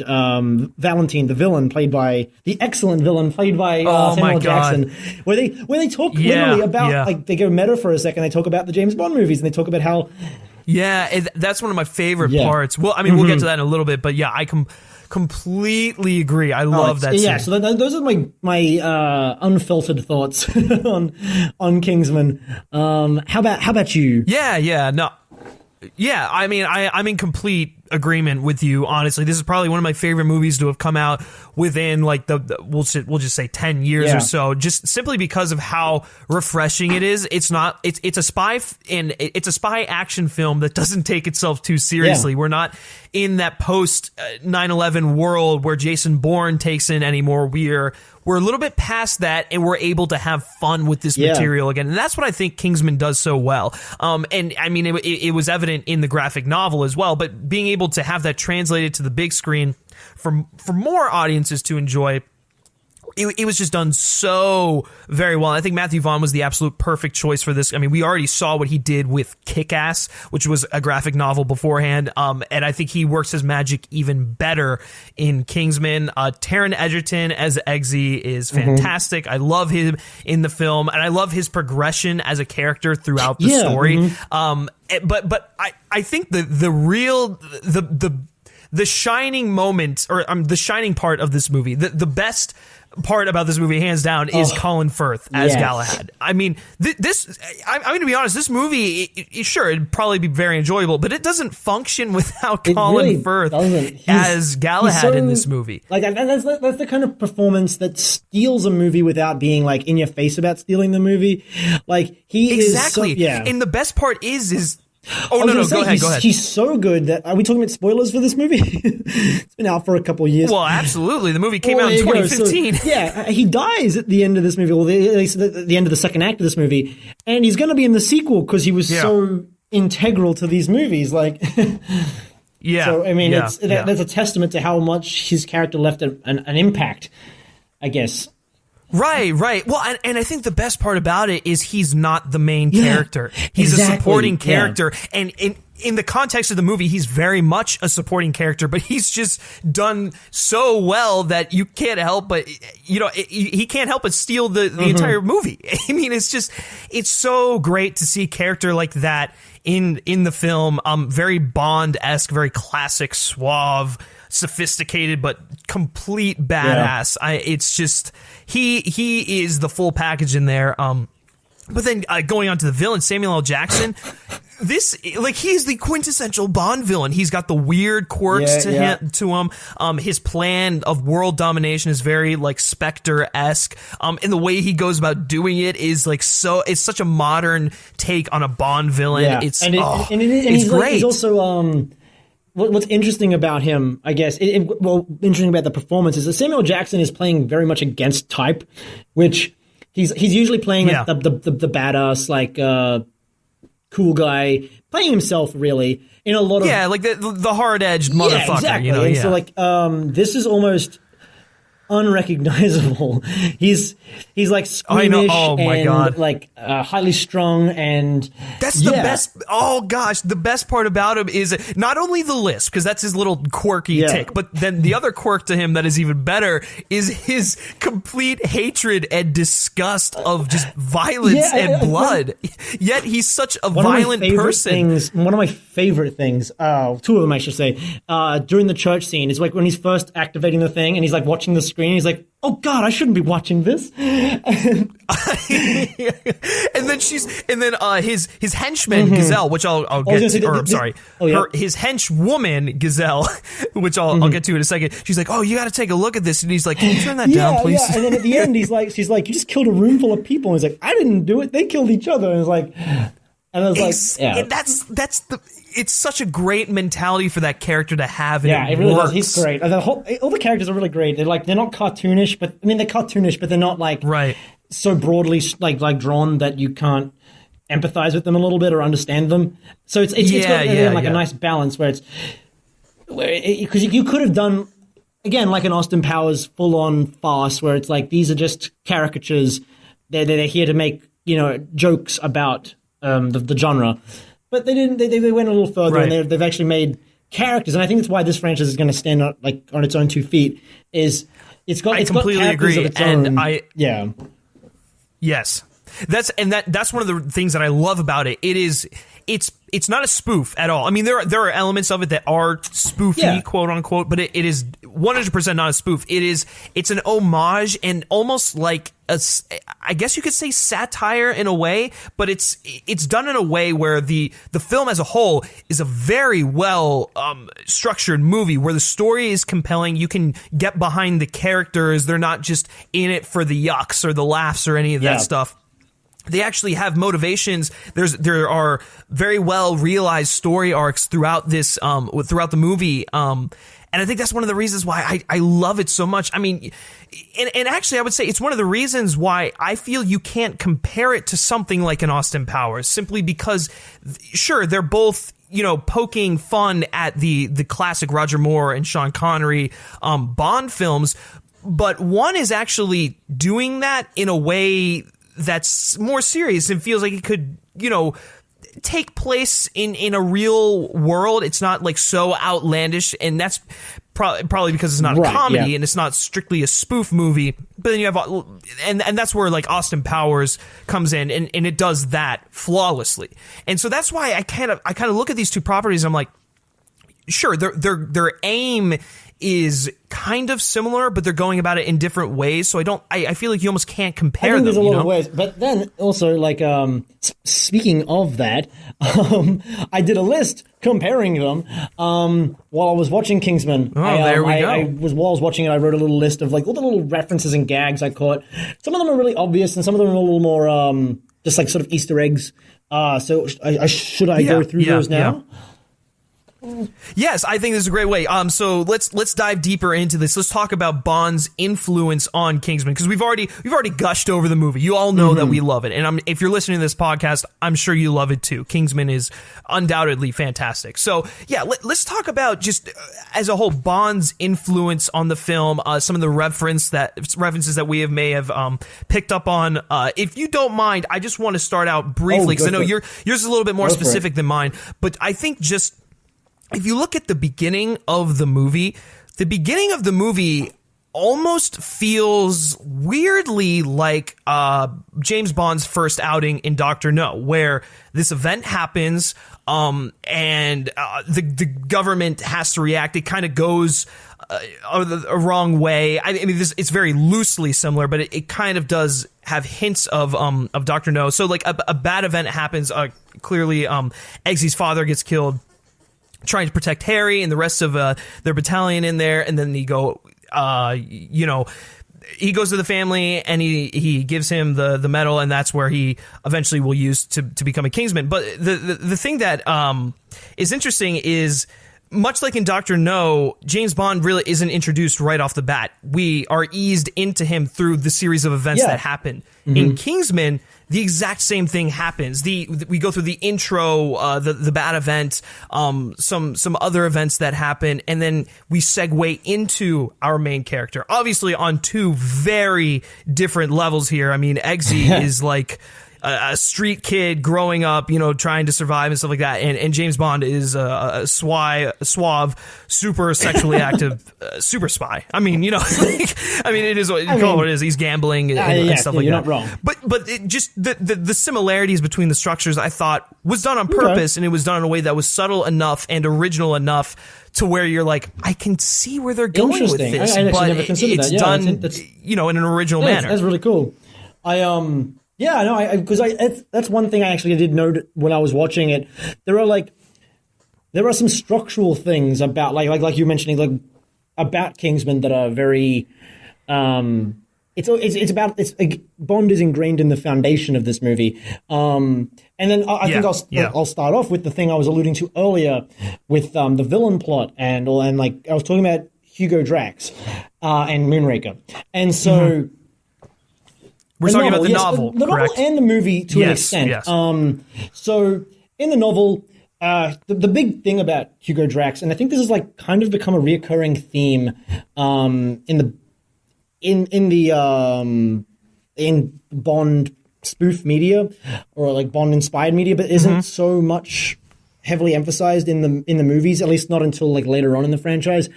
Valentine, the excellent villain played by Samuel Jackson, where they talk literally about like they go meta for a second. They talk about the James Bond movies and they talk about how that's one of my favorite parts. Well, I mean, we'll get to that in a little bit, but yeah, I completely agree. I love that scene. Yeah, so those are my unfiltered thoughts on Kingsman. How about you? Yeah, I mean, I'm in complete agreement with you, honestly. This is probably one of my favorite movies to have come out within like we'll just say 10 years or so, just simply because of how refreshing it is. It's a spy it's a spy action film that doesn't take itself too seriously. We're not in that post 9/11 world where Jason Bourne takes in anymore. We're a little bit past that, and we're able to have fun with this material again. And that's what I think Kingsman does so well. And I mean, it was evident in the graphic novel as well, but being able to have that translated to the big screen for more audiences to enjoy, it was just done so very well. I think Matthew Vaughn was the absolute perfect choice for this. I mean, we already saw what he did with Kick-Ass, which was a graphic novel beforehand, and I think he works his magic even better in Kingsman. Taron Egerton as Eggsy is fantastic. I love him in the film, and I love his progression as a character throughout the story. But I think the real the shining moment, or the shining part of this movie, the best part about this movie, hands down, is Colin Firth as Galahad. I mean, I'm going to be honest, this movie, it'd probably be very enjoyable, but it doesn't function without Colin Firth as Galahad in this movie. Like, that's the kind of performance that steals a movie without being like in your face about stealing the movie. Like, he is and the best part is go ahead. He's so good that, are we talking about spoilers for this movie? It's been out for a couple of years. Well, absolutely. The movie came out in 2015. So, he dies at the end of this movie, or at least at the end of the second act of this movie, and he's going to be in the sequel because he was so integral to these movies. Like, so I mean, that's a testament to how much his character left an impact, I guess. Right. Well, and I think the best part about it is he's not the main character. He's a supporting character. And in the context of the movie, he's very much a supporting character, but he's just done so well that you can't help but, he can't help but steal the entire movie. I mean, it's so great to see a character like that in the film. Very Bond-esque, very classic, suave, sophisticated, but complete badass. It's just, he is the full package in there. But then going on to the villain, Samuel L. Jackson, he's the quintessential Bond villain. He's got the weird quirks to him. His plan of world domination is very like Spectre-esque. And the way he goes about doing it is like it's such a modern take on a Bond villain. Yeah. It's great. He's also what's interesting about him, I guess, interesting about the performance is that Samuel Jackson is playing very much against type, which he's usually playing like the badass, like cool guy, playing himself really in a lot of like the hard-edged motherfucker. Exactly. And so like this is almost unrecognizable. He's like squeamish and like highly strung, and that's the best. Oh gosh, the best part about him is not only the lisp, because that's his little quirky tick, but then the other quirk to him that is even better is his complete hatred and disgust of just violence and blood. Yet he's such a violent person. One of my favorite things, two of them I should say, during the church scene is like when he's first activating the thing and he's like watching the screen screen. He's like, "Oh God, I shouldn't be watching this." and then his henchman Gazelle, which I'll get to, his henchwoman Gazelle, which I'll get to in a second. She's like, "Oh, you got to take a look at this," and he's like, "Can you turn that down, please?" Yeah. And then at the end, she's like, "You just killed a room full of people." And he's like, "I didn't do it. They killed each other." And it's like, it's such a great mentality for that character to have. And it really does. He's great. All the characters are really great. They're not cartoonish, but they're cartoonish, but they're not like so broadly like drawn that you can't empathize with them a little bit or understand them. So it's got a nice balance where because you could have done again like an Austin Powers full on farce where it's like these are just caricatures. They're here to make jokes about the genre. But they didn't. They went a little further, and they've actually made characters, and I think that's why this franchise is going to stand on its own 2 feet. It's got completely agree, of its own. Yes, that's one of the things that I love about it. It's not a spoof at all. I mean, there are elements of it that are spoofy, quote unquote, but it is 100% not a spoof. It's an homage and almost like I guess you could say satire in a way, but it's done in a way where the film as a whole is a very well structured movie where the story is compelling. You can get behind the characters. They're not just in it for the yucks or the laughs or any of that stuff. They actually have motivations. There are very well realized story arcs throughout this throughout the movie. And I think that's one of the reasons why I love it so much. I mean, and actually I would say it's one of the reasons why I feel you can't compare it to something like an Austin Powers, simply because sure, they're both poking fun at the classic Roger Moore and Sean Connery Bond films, but one is actually doing that in a way that's more serious and feels like it could, take place in a real world. It's not like so outlandish, and that's probably because it's not a comedy and it's not strictly a spoof movie. But then you have, and that's where like Austin Powers comes in, and it does that flawlessly. And so that's why I kind of look at these two properties. And I'm like, sure, their aim is kind of similar, but they're going about it in different ways. So I feel like you almost can't compare them. There's a lot of ways, but then also like speaking of that, I did a list comparing them while I was watching Kingsman. There we go. While I was watching it, I wrote a little list of like all the little references and gags I caught. Some of them are really obvious, and some of them are a little more just like sort of Easter eggs. So should I go through those now? Yeah. Yes, I think this is a great way. So let's dive deeper into this. Let's talk about Bond's influence on Kingsman, because we've already gushed over the movie. You all know that we love it, and if you're listening to this podcast, I'm sure you love it too. Kingsman is undoubtedly fantastic. So yeah, let's talk about just as a whole Bond's influence on the film. Some of the references that we may have picked up on. If you don't mind, I just want to start out briefly because I know yours is a little bit more specific than mine, but I think just if you look at the beginning of the movie almost feels weirdly like James Bond's first outing in Dr. No, where this event happens and the government has to react. It kind of goes a wrong way. I mean, it's very loosely similar, but it kind of does have hints of Dr. No. So like a bad event happens. Clearly, Eggsy's father gets killed trying to protect Harry and the rest of their battalion in there, and then he goes to the family and he gives him the medal, and that's where he eventually will use to become a Kingsman. But the thing that is interesting is, much like in Dr. No, James Bond really isn't introduced right off the bat. We are eased into him through the series of events that happen. In Kingsman, the exact same thing happens. We go through the intro, the bad event, some other events that happen, and then we segue into our main character. Obviously, on two very different levels here. I mean, Eggsy is like a street kid growing up, trying to survive and stuff like that. And James Bond is a suave, super sexually active, super spy. I mean, it is what you call it is. He's gambling and stuff like that. You're not wrong. But it just the similarities between the structures, I thought, was done on purpose, and it was done in a way that was subtle enough and original enough to where you're like, I can see where they're going with this, but it's done, in an original manner. That's really cool. That's one thing I actually did note when I was watching it. There are some structural things about like you mentioning about Kingsman that are very Bond is ingrained in the foundation of this movie. And then I think I'll start off with the thing I was alluding to earlier with the villain plot and I was talking about Hugo Drax and Moonraker. And so we're talking about the novel, the novel and the movie to an extent. Yes. So in the novel, the big thing about Hugo Drax, and I think this is kind of become a reoccurring theme in Bond spoof media or Bond inspired media, but isn't so much heavily emphasized in the movies, at least not until later on in the franchise.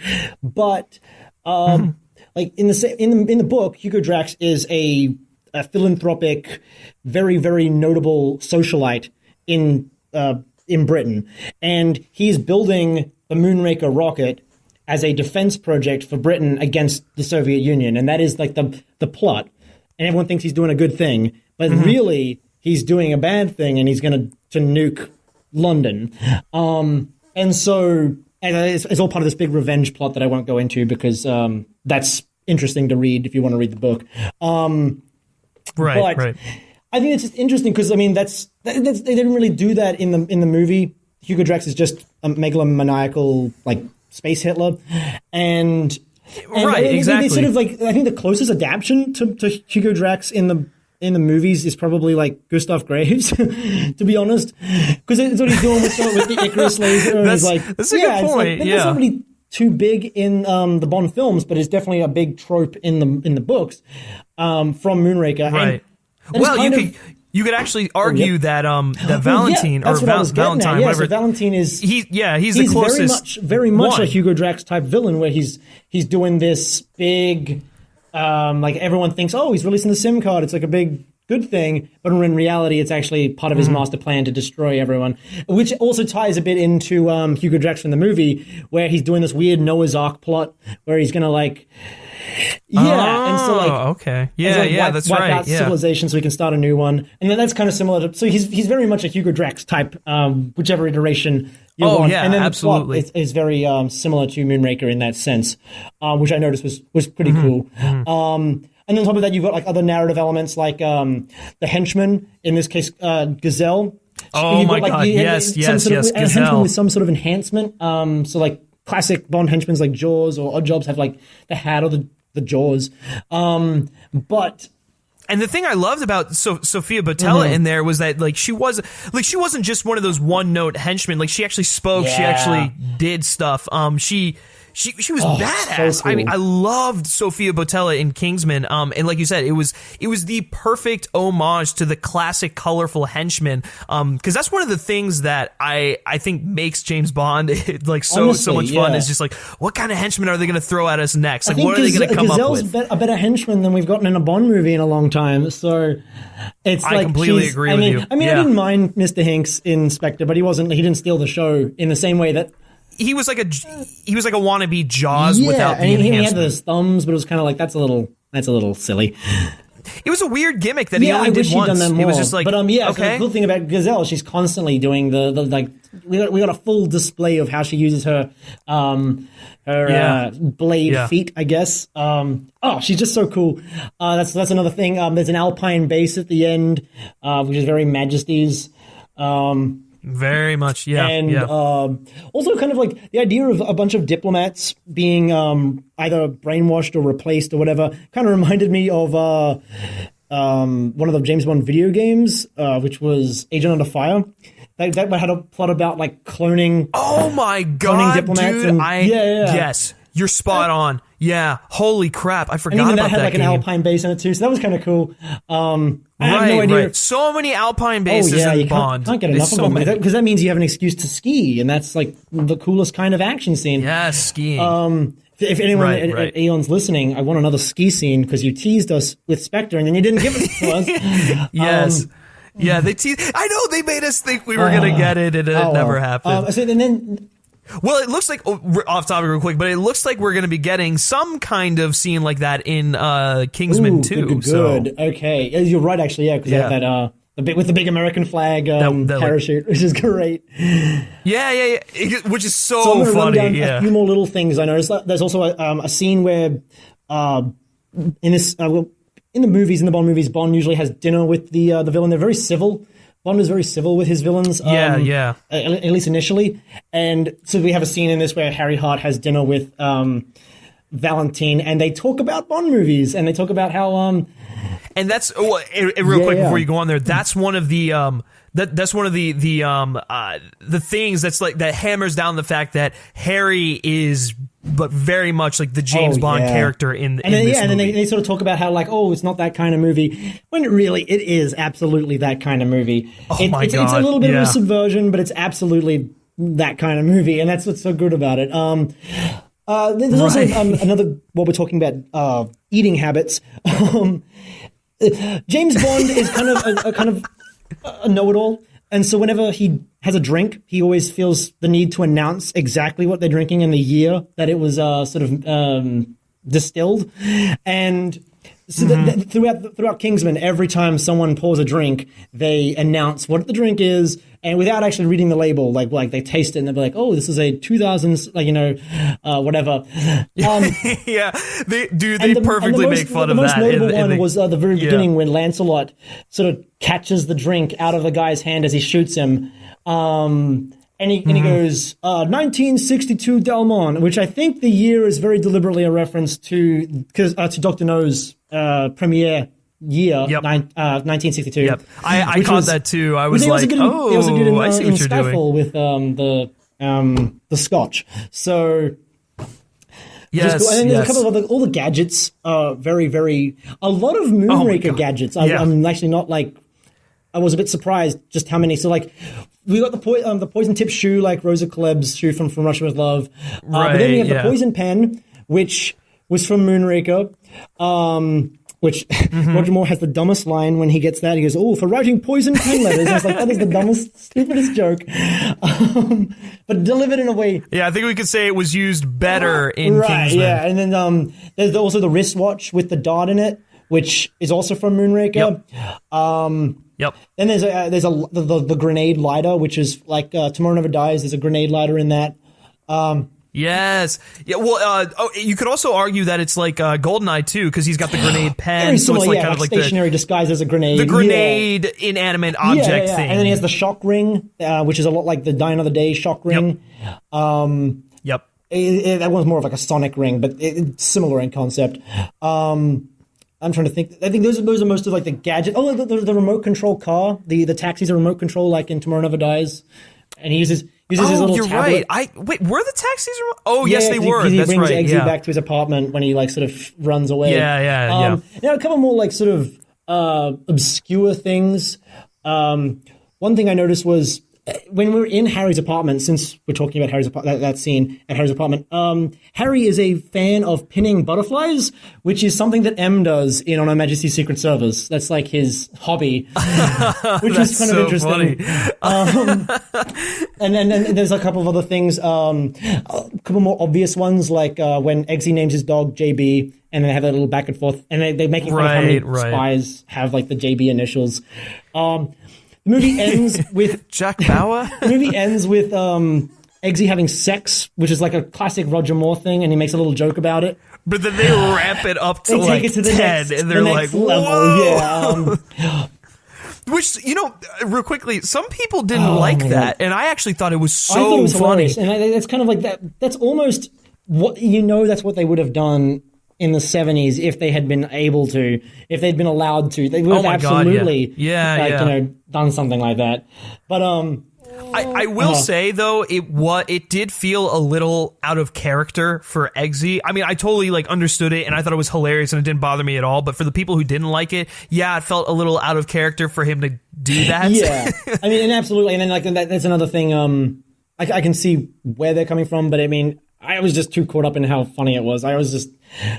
But in the book, Hugo Drax is a philanthropic, very, very notable socialite in Britain, and he's building the Moonraker rocket as a defense project for Britain against the Soviet Union, and that is the plot. And everyone thinks he's doing a good thing, but really he's doing a bad thing, and he's going to nuke London. And so it's all part of this big revenge plot that I won't go into because that's interesting to read if you want to read the book. Right. I think it's just interesting because they didn't really do that in the movie. Hugo Drax is just a megalomaniacal space Hitler, and exactly. They sort of I think the closest adaptation to Hugo Drax in the movies is probably Gustav Graves, to be honest, because it's what he's doing with the Icarus laser. That's a good point. That's not really too big in the Bond films, but it's definitely a big trope in the books from Moonraker. Right. You could actually argue that Valentine Valentine, whatever. So Valentine is he's the closest, very much a Hugo Drax type villain, where he's doing this big, everyone thinks, he's releasing the SIM card. It's a big good thing, but in reality, it's actually part of his master plan to destroy everyone. Which also ties a bit into Hugo Drax from the movie, where he's doing this weird Noah's Ark plot, where he's gonna that's wipe right. out civilization so we can start a new one, and then that's kind of similar to. So he's very much a Hugo Drax type, whichever iteration you want. And then absolutely, the plot is very similar to Moonraker in that sense, which I noticed was pretty cool. And then on top of that, you've got other narrative elements the henchman, in this case, Gazelle. Oh my God! Yes, Gazelle. Henchman with some sort of enhancement. Classic Bond henchmen like Jaws or Odd Jobs have the hat or the jaws. But and the thing I loved about Sophia Boutella in there was that she wasn't just one of those one note henchmen. She actually spoke. Yeah. She actually did stuff. She was badass. So cool. I mean, I loved Sophia Boutella in Kingsman. And like you said, it was the perfect homage to the classic colorful henchman. Because that's one of the things that I think makes James Bond so much fun. Is just what kind of henchmen are they going to throw at us next? What are they going to come up with? A better henchman than we've gotten in a Bond movie in a long time. So it's I completely agree with you. I mean, I didn't mind Mr. Hinks in Spectre, but he didn't steal the show in the same way that. He was like a wannabe Jaws without the enhancement. He had those thumbs, but it was kind of that's a little silly. It was a weird gimmick that he only did once. Done that more. It was just but okay. So the cool thing about Gazelle, she's constantly doing we got a full display of how she uses her blade feet, I guess. She's just so cool. That's another thing. There's an Alpine base at the end, which is very Majesty's. Very much, yeah. And also kind of the idea of a bunch of diplomats being either brainwashed or replaced or whatever kind of reminded me of one of the James Bond video games, which was Agent Under Fire. That had a plot about cloning. Oh my God, cloning diplomats dude! and, yes, you're spot on. Yeah, holy crap! I forgot and even about that had like game. an Alpine base in it too, so that was kind of cool. I have Right, no idea. right. So many Alpine bases in you Bond. can't get enough There's of so them many. because that means you have an excuse to ski, and that's like the coolest kind of action scene. Yeah, skiing. If anyone Right, at right. Aeon's listening, I want another ski scene because you teased us with Spectre and then you didn't give it to us. Yes. Yeah, they I know they made us think we were going to get it, and it never happened. So and then. Well, it looks like, off topic real quick, but it looks like we're going to be getting some kind of scene like that in Kingsman 2. Good. So. Okay. You're right, actually, yeah, because they have that, the bit with the big American flag parachute, which is great. Yeah. Which is so I'm gonna funny. run down a few more little things I noticed. There's also a scene where in the movies, in the Bond movies, Bond usually has dinner with the villain. They're very civil. Bond is very civil with his villains. Yeah. At least initially. And so we have a scene in this where Harry Hart has dinner with Valentine, and they talk about Bond movies, and they talk about how and that's real quick before you go on there. That's one of the that's one of the things that's like that hammers down the fact that Harry is but very much like the James Bond character in this movie. And then they sort of talk about how like, it's not that kind of movie, when really it is absolutely that kind of movie. It's a little bit of a subversion, but it's absolutely that kind of movie, and that's what's so good about it. There's also another, while we're talking about eating habits, James Bond is kind of a know-it-all. And so whenever he has a drink, he always feels the need to announce exactly what they're drinking and the year that it was sort of distilled. And so throughout Kingsman, every time someone pours a drink, they announce what the drink is, and without actually reading the label, like they taste it and they'll be like, "Oh, this is a 2000s, whatever." Yeah, they perfectly make fun of that. The most notable one was the very beginning when Lancelot sort of catches the drink out of the guy's hand as he shoots him. And he goes, 1962 Delmont, which I think the year is very deliberately a reference to Dr. No's premiere year, 1962. Yep. I caught that too. I was like, they also did I see in what you're doing. with the Scotch. So yes, cool. And then there's a couple of all the gadgets are very, very, a lot of Moonraker gadgets. I'm actually not like, I was a bit surprised just how many. So like, we got the poison tip shoe, like Rosa Kleb's shoe from Russia with Love. But then we have the poison pen, which was from Moonraker. Which Roger Moore has the dumbest line when he gets that. He goes, "Oh, for writing poison pen letters." I was like, that is the dumbest, stupidest joke. But delivered in a way. Yeah, I think we could say it was used better in Kingsman. Yeah, and then there's also the wristwatch with the dot in it, which is also from Moonraker. Yep. Then there's the grenade lighter, which is like Tomorrow Never Dies. There's a grenade lighter in that. Yes. Yeah. Well, you could also argue that it's like GoldenEye too, because he's got the grenade pen. Very similar, so it's kind of like stationary disguised as a grenade. The grenade inanimate object thing. And then he has the shock ring, which is a lot like the Die Another Day shock ring. Yep. That one's more of like a sonic ring, but it's similar in concept. I'm trying to think. I think those are most of like the gadget. Oh, the remote control car. The taxi's a remote control, like in Tomorrow Never Dies, and he uses his little tablet. Right. Wait, were the taxis? Yes, they were. He That's brings right. Eggsy back to his apartment when he like sort of runs away. Yeah. Now a couple more like sort of obscure things. One thing I noticed was when we were in Harry's apartment, since we're talking about Harry's that scene at Harry's apartment, Harry is a fan of pinning butterflies, which is something that M does in On Her Majesty's Secret Service. That's like his hobby, which is kind of interesting. And then there's a couple of other things, a couple more obvious ones, like when Eggsy names his dog JB, and they have a little back and forth, and they make it fun of how many spies have like the JB initials. The movie ends with Jack Bauer. The movie ends with Eggsy having sex, which is like a classic Roger Moore thing, and he makes a little joke about it. But then they ramp it up to like 10, and they're like, level. Yeah. Which, real quickly, some people didn't like that, and I actually thought it was so funny. Hilarious. And it's kind of like that. That's almost what that's what they would have done in the 70s if they had been able to, if they'd been allowed to. They would have absolutely done something like that. But I will say though, it did feel a little out of character for Eggsy. I mean, I totally like understood it and I thought it was hilarious and it didn't bother me at all. But for the people who didn't like it, yeah, it felt a little out of character for him to do that. Yeah, I mean, and absolutely. And then like that's another thing. I can see where they're coming from, but I mean, I was just too caught up in how funny it was. I wasn't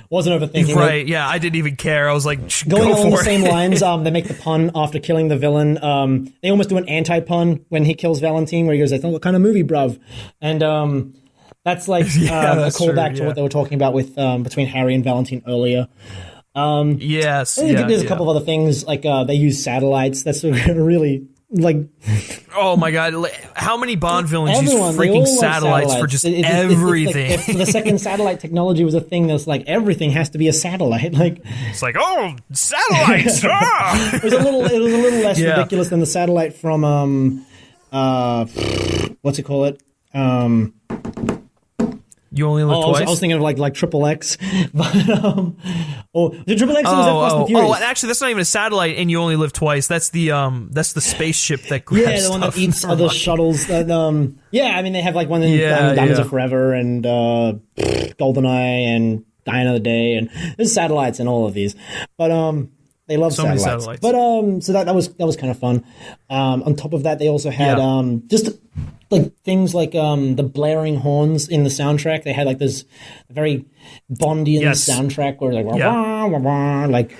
overthinking. Right? Yeah, I didn't even care. I was like, going go along for the same lines. They make the pun after killing the villain. They almost do an anti-pun when he kills Valentine, where he goes, "I thought, what kind of movie, bruv?" And that's like a callback to what they were talking about with between Harry and Valentine earlier. Yes. There's a couple of other things like they use satellites. That's really. Like, oh my god, how many Bond villains use freaking satellites for just everything? It's like if the second satellite technology was a thing, that's like everything has to be a satellite. Like, it's like, oh, satellites. It was a little less ridiculous than the satellite from what's it call it? You Only Live Twice? I was thinking of like Triple X. But, the Triple X was that Fast and Furious. Oh, actually, that's not even a satellite and You Only Live Twice. That's the spaceship that grabs the one that eats other shuttles. That, I mean, they have like one in Diamonds Are Forever and GoldenEye and Die Another Day. And there's satellites in all of these. But they love satellites. But so that was kind of fun. On top of that, they also had just like things like the blaring horns in the soundtrack. They had like this very Bondian soundtrack where like wah, wah, wah, like.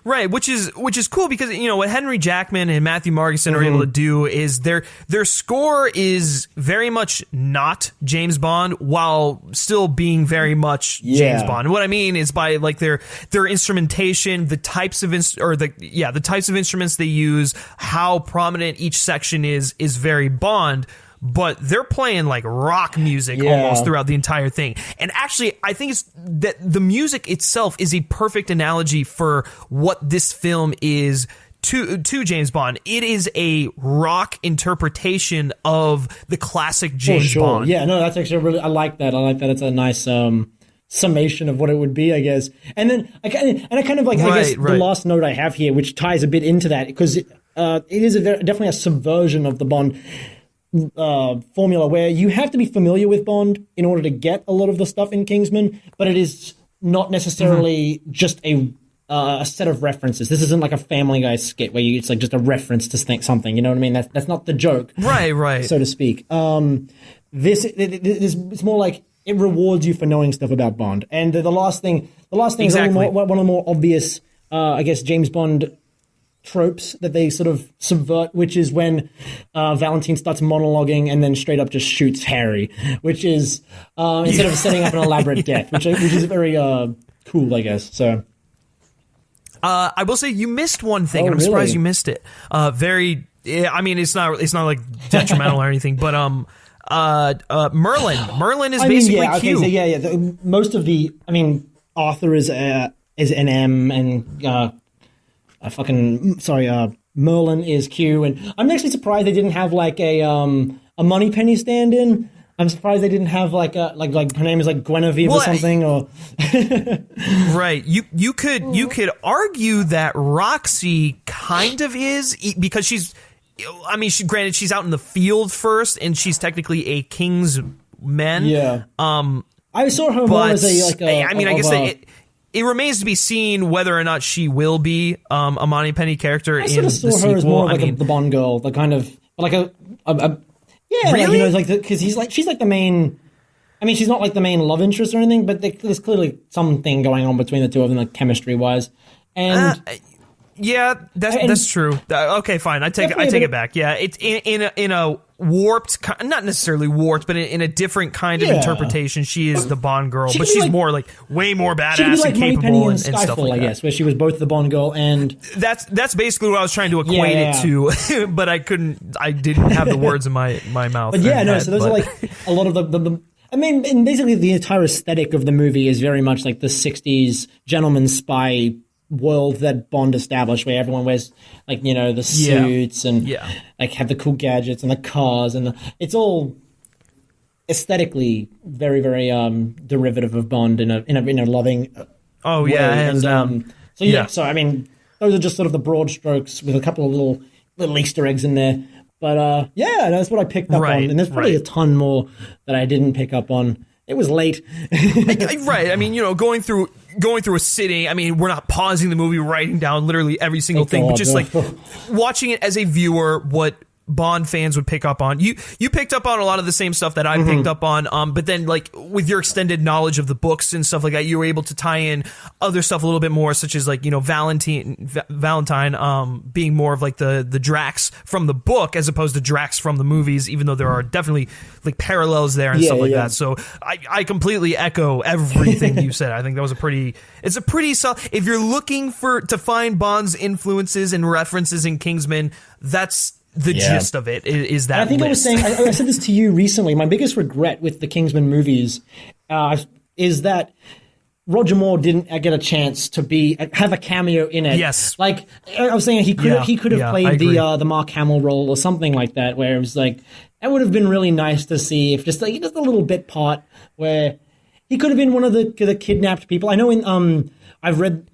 Right, which is cool because what Henry Jackman and Matthew Margeson are able to do is their score is very much not James Bond while still being very much James Bond. And what I mean is by like their instrumentation, the types of the types of instruments they use, how prominent each section is very Bond. But they're playing like rock music almost throughout the entire thing. And actually, I think it's that the music itself is a perfect analogy for what this film is to James Bond. It is a rock interpretation of the classic James Bond. Yeah, no, that's actually really, I like that. It's a nice summation of what it would be, I guess. And then I kind of like, I guess the last note I have here, which ties a bit into that, because it is definitely a subversion of the Bond formula where you have to be familiar with Bond in order to get a lot of the stuff in Kingsman, but it is not necessarily just a set of references. This isn't like a Family Guy skit where it's like just a reference to something. You know what I mean? That's not the joke, right, so to speak. It's more like it rewards you for knowing stuff about Bond. And the last thing is one of the more obvious, I guess, James Bond tropes that they sort of subvert, which is when Valentine starts monologuing and then straight up just shoots Harry, which is instead of setting up an elaborate death, which is very cool, I guess. So I will say you missed one thing, and I'm surprised you missed it. I mean, it's not like detrimental or anything, but Merlin is basically Q. So most of the, I mean, Arthur is an M, and Merlin is Q, and I'm actually surprised they didn't have like a Moneypenny stand-in. I'm surprised they didn't have like her name is like Guinevere or something, or right. You could argue that Roxy kind of is, because she's out in the field first, and she's technically a Kingsman. Yeah. I saw her more as it remains to be seen whether or not she will be a Moneypenny character in the sequel. I sort of saw her as more like the Bond girl, the kind of like a really? Because she's like the main. I mean, she's not like the main love interest or anything, but there's clearly something going on between the two of them, like chemistry wise. And that's true. Okay, fine. I take it back. Yeah, it's in a warped, not necessarily warped, but in a different kind of interpretation. She is the Bond girl, but she's more like way more badass and capable and stuff like that. I guess, where she was both the Bond girl and that's basically what I was trying to equate it to, but I couldn't. I didn't have the words in my mouth. But so those are like a lot of the I mean, and basically the entire aesthetic of the movie is very much like the '60s gentleman spy world that Bond established, where everyone wears like the suits and like have the cool gadgets and the cars, and it's all aesthetically very, very derivative of Bond in a loving way. So I mean, those are just sort of the broad strokes with a couple of little Easter eggs in there. But yeah, that's what I picked up on, and there's probably a ton more that I didn't pick up on. It was late. Right. I mean, going through a sitting, I mean, we're not pausing the movie, writing down literally every single thing, but just like watching it as a viewer, what Bond fans would pick up on. You picked up on a lot of the same stuff that I picked up on, but then like with your extended knowledge of the books and stuff like that, you were able to tie in other stuff a little bit more, such as like, Valentine being more of like the Drax from the book as opposed to Drax from the movies, even though there are definitely like parallels there and stuff like that. So I completely echo everything you said. I think that was a pretty solid. If you're looking to find Bond's influences and references in Kingsman, that's the gist of it is that. And I think list. I said this to you recently. My biggest regret with the Kingsman movies is that Roger Moore didn't get a chance to have a cameo in it. Yes, like I was saying, he could have played the Mark Hamill role or something like that, where it was like that would have been really nice to see if just a little bit part where he could have been one of the kidnapped people. I know I've read.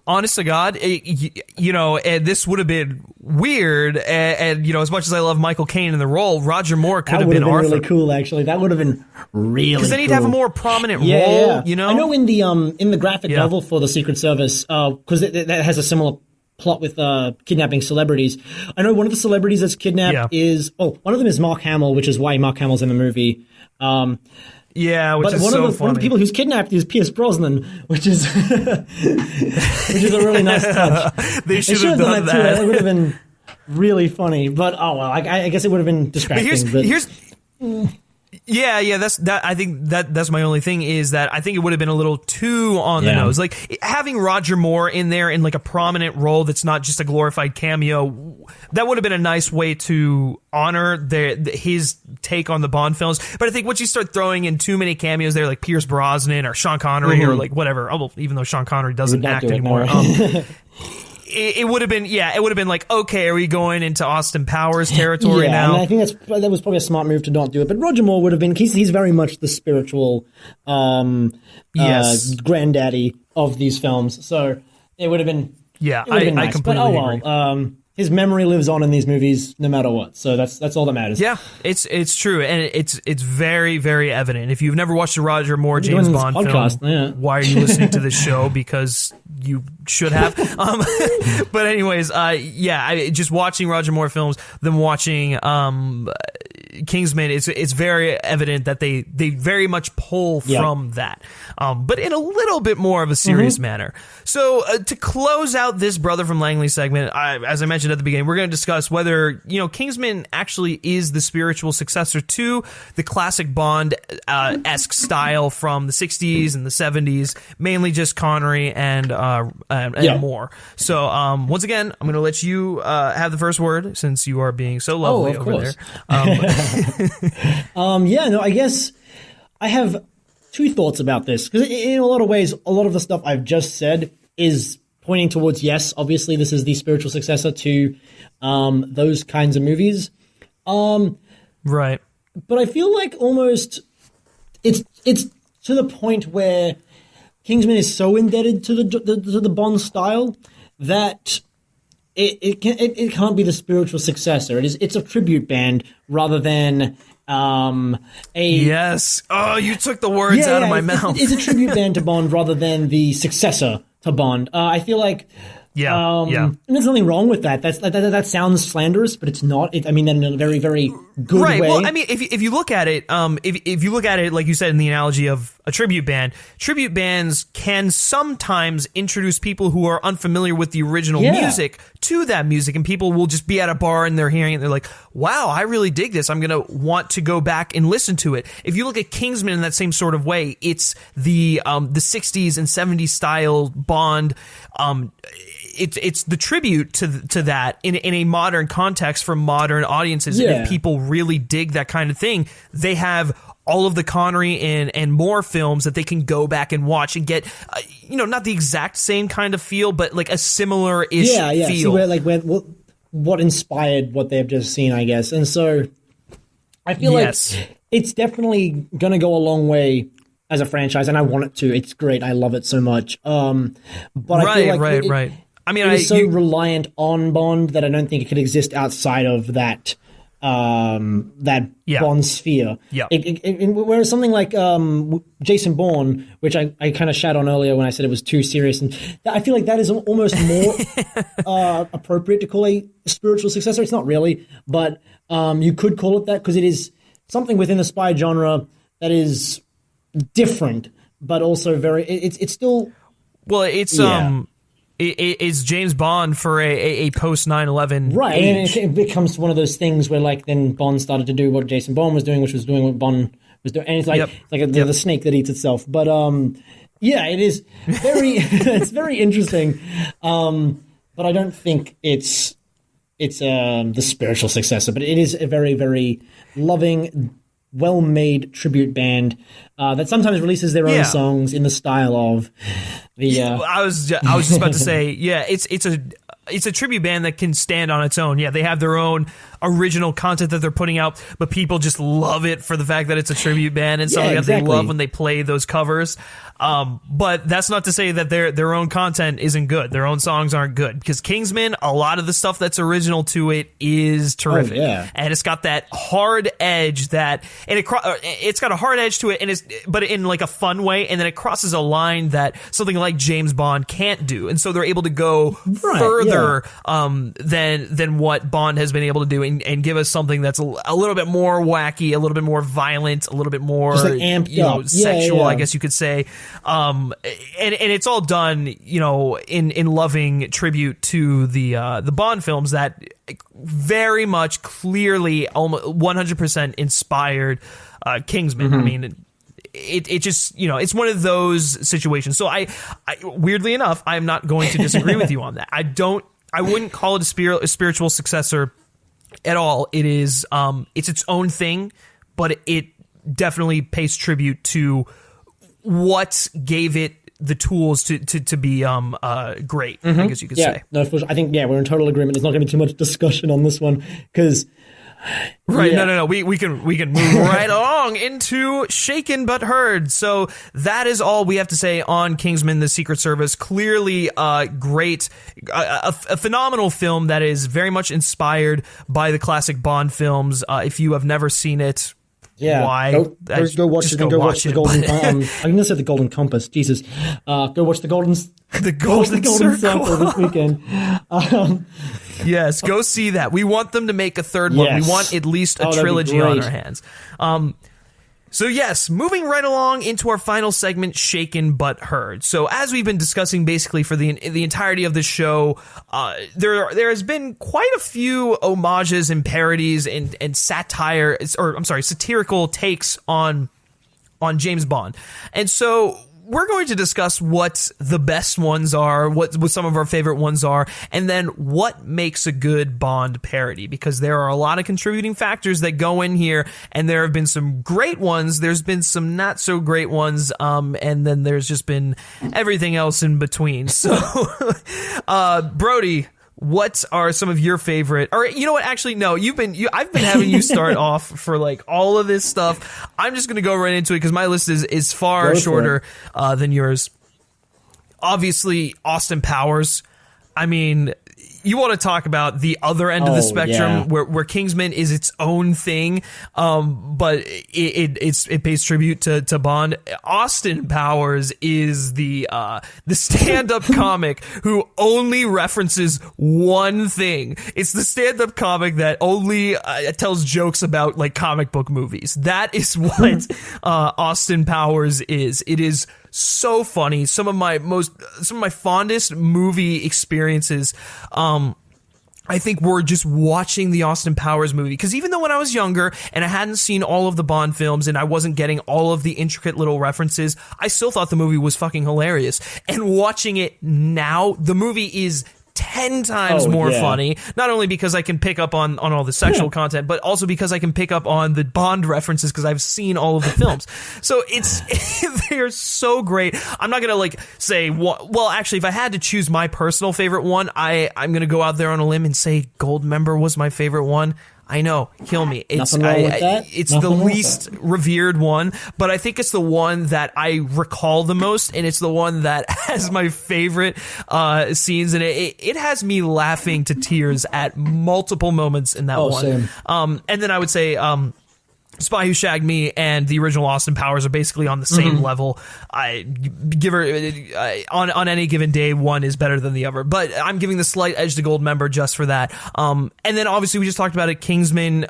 Honest to God, this would have been weird, and as much as I love Michael Caine in the role, Roger Moore could have been Arthur. Really cool, actually. That would have been really cool. Because then he'd have a more prominent role, I know in the graphic novel for the Secret Service, because that has a similar plot with kidnapping celebrities. I know one of the celebrities that's kidnapped one of them is Mark Hamill, which is why Mark Hamill's in the movie. Yeah, which is so funny. One of the people who's kidnapped is Pierce Brosnan, which is a really nice touch. They should have done that. Too. That would have been really funny. But I guess it would have been distracting. I think that's my only thing is that I think it would have been a little too on the nose. Like having Roger Moore in there in like a prominent role that's not just a glorified cameo, that would have been a nice way to honor his take on the Bond films. But I think once you start throwing in too many cameos there, like Pierce Brosnan or Sean Connery or like whatever, even though Sean Connery doesn't act anymore. It would have been like, okay, are we going into Austin Powers territory now? And I think that was probably a smart move to not do it. But Roger Moore would have been, he's very much the spiritual granddaddy of these films. So it would have been nice. I completely agree. His memory lives on in these movies no matter what. So that's all that matters. Yeah, it's true. And it's very, very evident. If you've never watched a Roger Moore James Bond film, why are you listening to this show? Because you should have. But anyways, just watching Roger Moore films, them watching Kingsman, it's very evident that they very much pull from that, but in a little bit more of a serious manner. So to close out this Brother from Langley segment, as I mentioned at the beginning, we're going to discuss whether Kingsman actually is the spiritual successor to the classic Bond esque style from the 60s and the 70s, mainly just Connery and more. So once again, I'm going to let you have the first word since you are being so lovely over there. I guess I have two thoughts about this, because in a lot of ways, a lot of the stuff I've just said is pointing towards, yes, obviously this is the spiritual successor to those kinds of movies. Right. But I feel like almost it's to the point where Kingsman is so indebted to the Bond style that it can't be the spiritual successor. It's a tribute band rather than Yes. Oh, you took the words out of my mouth. It's a tribute band to Bond rather than the successor to Bond. I feel like and there's nothing wrong with that. That sounds slanderous, but it's not. I mean that in a very, very good way. Well, I mean, if you look at it, if you look at it like you said in the analogy of a tribute bands can sometimes introduce people who are unfamiliar with the original music to that music, and people will just be at a bar and they're hearing it and they're like, wow, I really dig this. I'm going to want to go back and listen to it. If you look at Kingsman in that same sort of way, it's the 60s and 70s style Bond. It's the tribute to that in a modern context for modern audiences. And if people really dig that kind of thing, they have all of the Connery and more films that they can go back and watch and get, not the exact same kind of feel, but like a similar-ish feel. So what inspired what they've just seen, I guess. And so I feel like it's definitely going to go a long way as a franchise, and I want it to. It's great. I love it so much. But I feel like I mean, it's so reliant on Bond that I don't think it could exist outside of that that Bond sphere. Yeah. Whereas something like Jason Bourne, which I kind of shat on earlier when I said it was too serious, and I feel like that is almost more appropriate to call a spiritual successor. It's not really, but you could call it that because it is something within the spy genre that is different, but also very. It's still. Well, it's James Bond for a post 9/11 right, age. And it becomes one of those things where like then Bond started to do what Jason Bourne was doing, which was doing what Bond was doing, and it's like the snake that eats itself. But it is very it's very interesting. But I don't think it's the spiritual successor, but it is a very, very loving, well-made tribute band that sometimes releases their own songs in the style of the. I was just about to say, it's a tribute band that can stand on its own. Yeah, they have their own original content that they're putting out, but people just love it for the fact that it's a tribute band and something that they love when they play those covers. But that's not to say that their own content isn't good. Their own songs aren't good, because Kingsman, a lot of the stuff that's original to it is terrific. And it's got that hard edge it's got a hard edge to it, but in like a fun way, and then it crosses a line that something like James Bond can't do, and so they're able to go further than what Bond has been able to do, and give us something that's a little bit more wacky, a little bit more violent, a little bit more amped up. Sexual, I guess you could say. And it's all done, in loving tribute to the Bond films that very much clearly, almost 100% inspired Kingsman. I mean, it just, it's one of those situations. So I weirdly enough, I'm not going to disagree with you on that. I wouldn't call it a spiritual successor at all. It is, it's its own thing, but it definitely pays tribute to what gave it the tools to be great, I guess you could say. No, I think we're in total agreement. There's not going to be too much discussion on this one because no, we can move right along into Shaken But Heard. So that is all we have to say on Kingsman: The Secret Service. Clearly great, a phenomenal film that is very much inspired by the classic Bond films. If you have never seen it, why? Go watch it. Go watch the Golden. I'm going to say the Golden Compass. Jesus, go watch the Golden. The Golden Circle this weekend. Yes, go see that. We want them to make a third one. We want at least a trilogy on our hands. So yes, moving right along into our final segment, Shaken But Heard. So as we've been discussing basically for the entirety of the show, there has been quite a few homages and parodies and satirical takes on James Bond. And so we're going to discuss what the best ones are, what some of our favorite ones are, and then what makes a good Bond parody, because there are a lot of contributing factors that go in here, and there have been some great ones, there's been some not so great ones, and then there's just been everything else in between. So, Brody, what are some of your favorite, or you know what, actually no, I've been having you start off for like all of this stuff. I'm just going to go right into it because my list is far shorter than yours. Obviously, Austin Powers. I mean, you want to talk about the other end of the spectrum where Kingsman is its own thing, but it pays tribute to Bond. Austin Powers is the stand-up comic who only references one thing. It's the stand-up comic that only tells jokes about like comic book movies. That is what Austin Powers is. It is so funny. Some of my fondest movie experiences, I think, were just watching the Austin Powers movie. Because even though when I was younger and I hadn't seen all of the Bond films and I wasn't getting all of the intricate little references, I still thought the movie was fucking hilarious. And watching it now, the movie is 10 times more funny, not only because I can pick up on all the sexual content, but also because I can pick up on the Bond references because I've seen all of the films. So they're so great. I'm not going to say, well, actually, if I had to choose my personal favorite one, I'm going to go out there on a limb and say Goldmember was my favorite one. I know, kill me. It's Nothing wrong with that. It's Nothing the wrong with least revered one, but I think it's the one that I recall the most, and it's the one that has my favorite scenes in it. It has me laughing to tears at multiple moments in that one. Same. And then I would say Spy Who Shagged Me and the original Austin Powers are basically on the same level. I give her on any given day, one is better than the other, but I'm giving the slight edge to Goldmember just for that. And then obviously we just talked about it, Kingsman.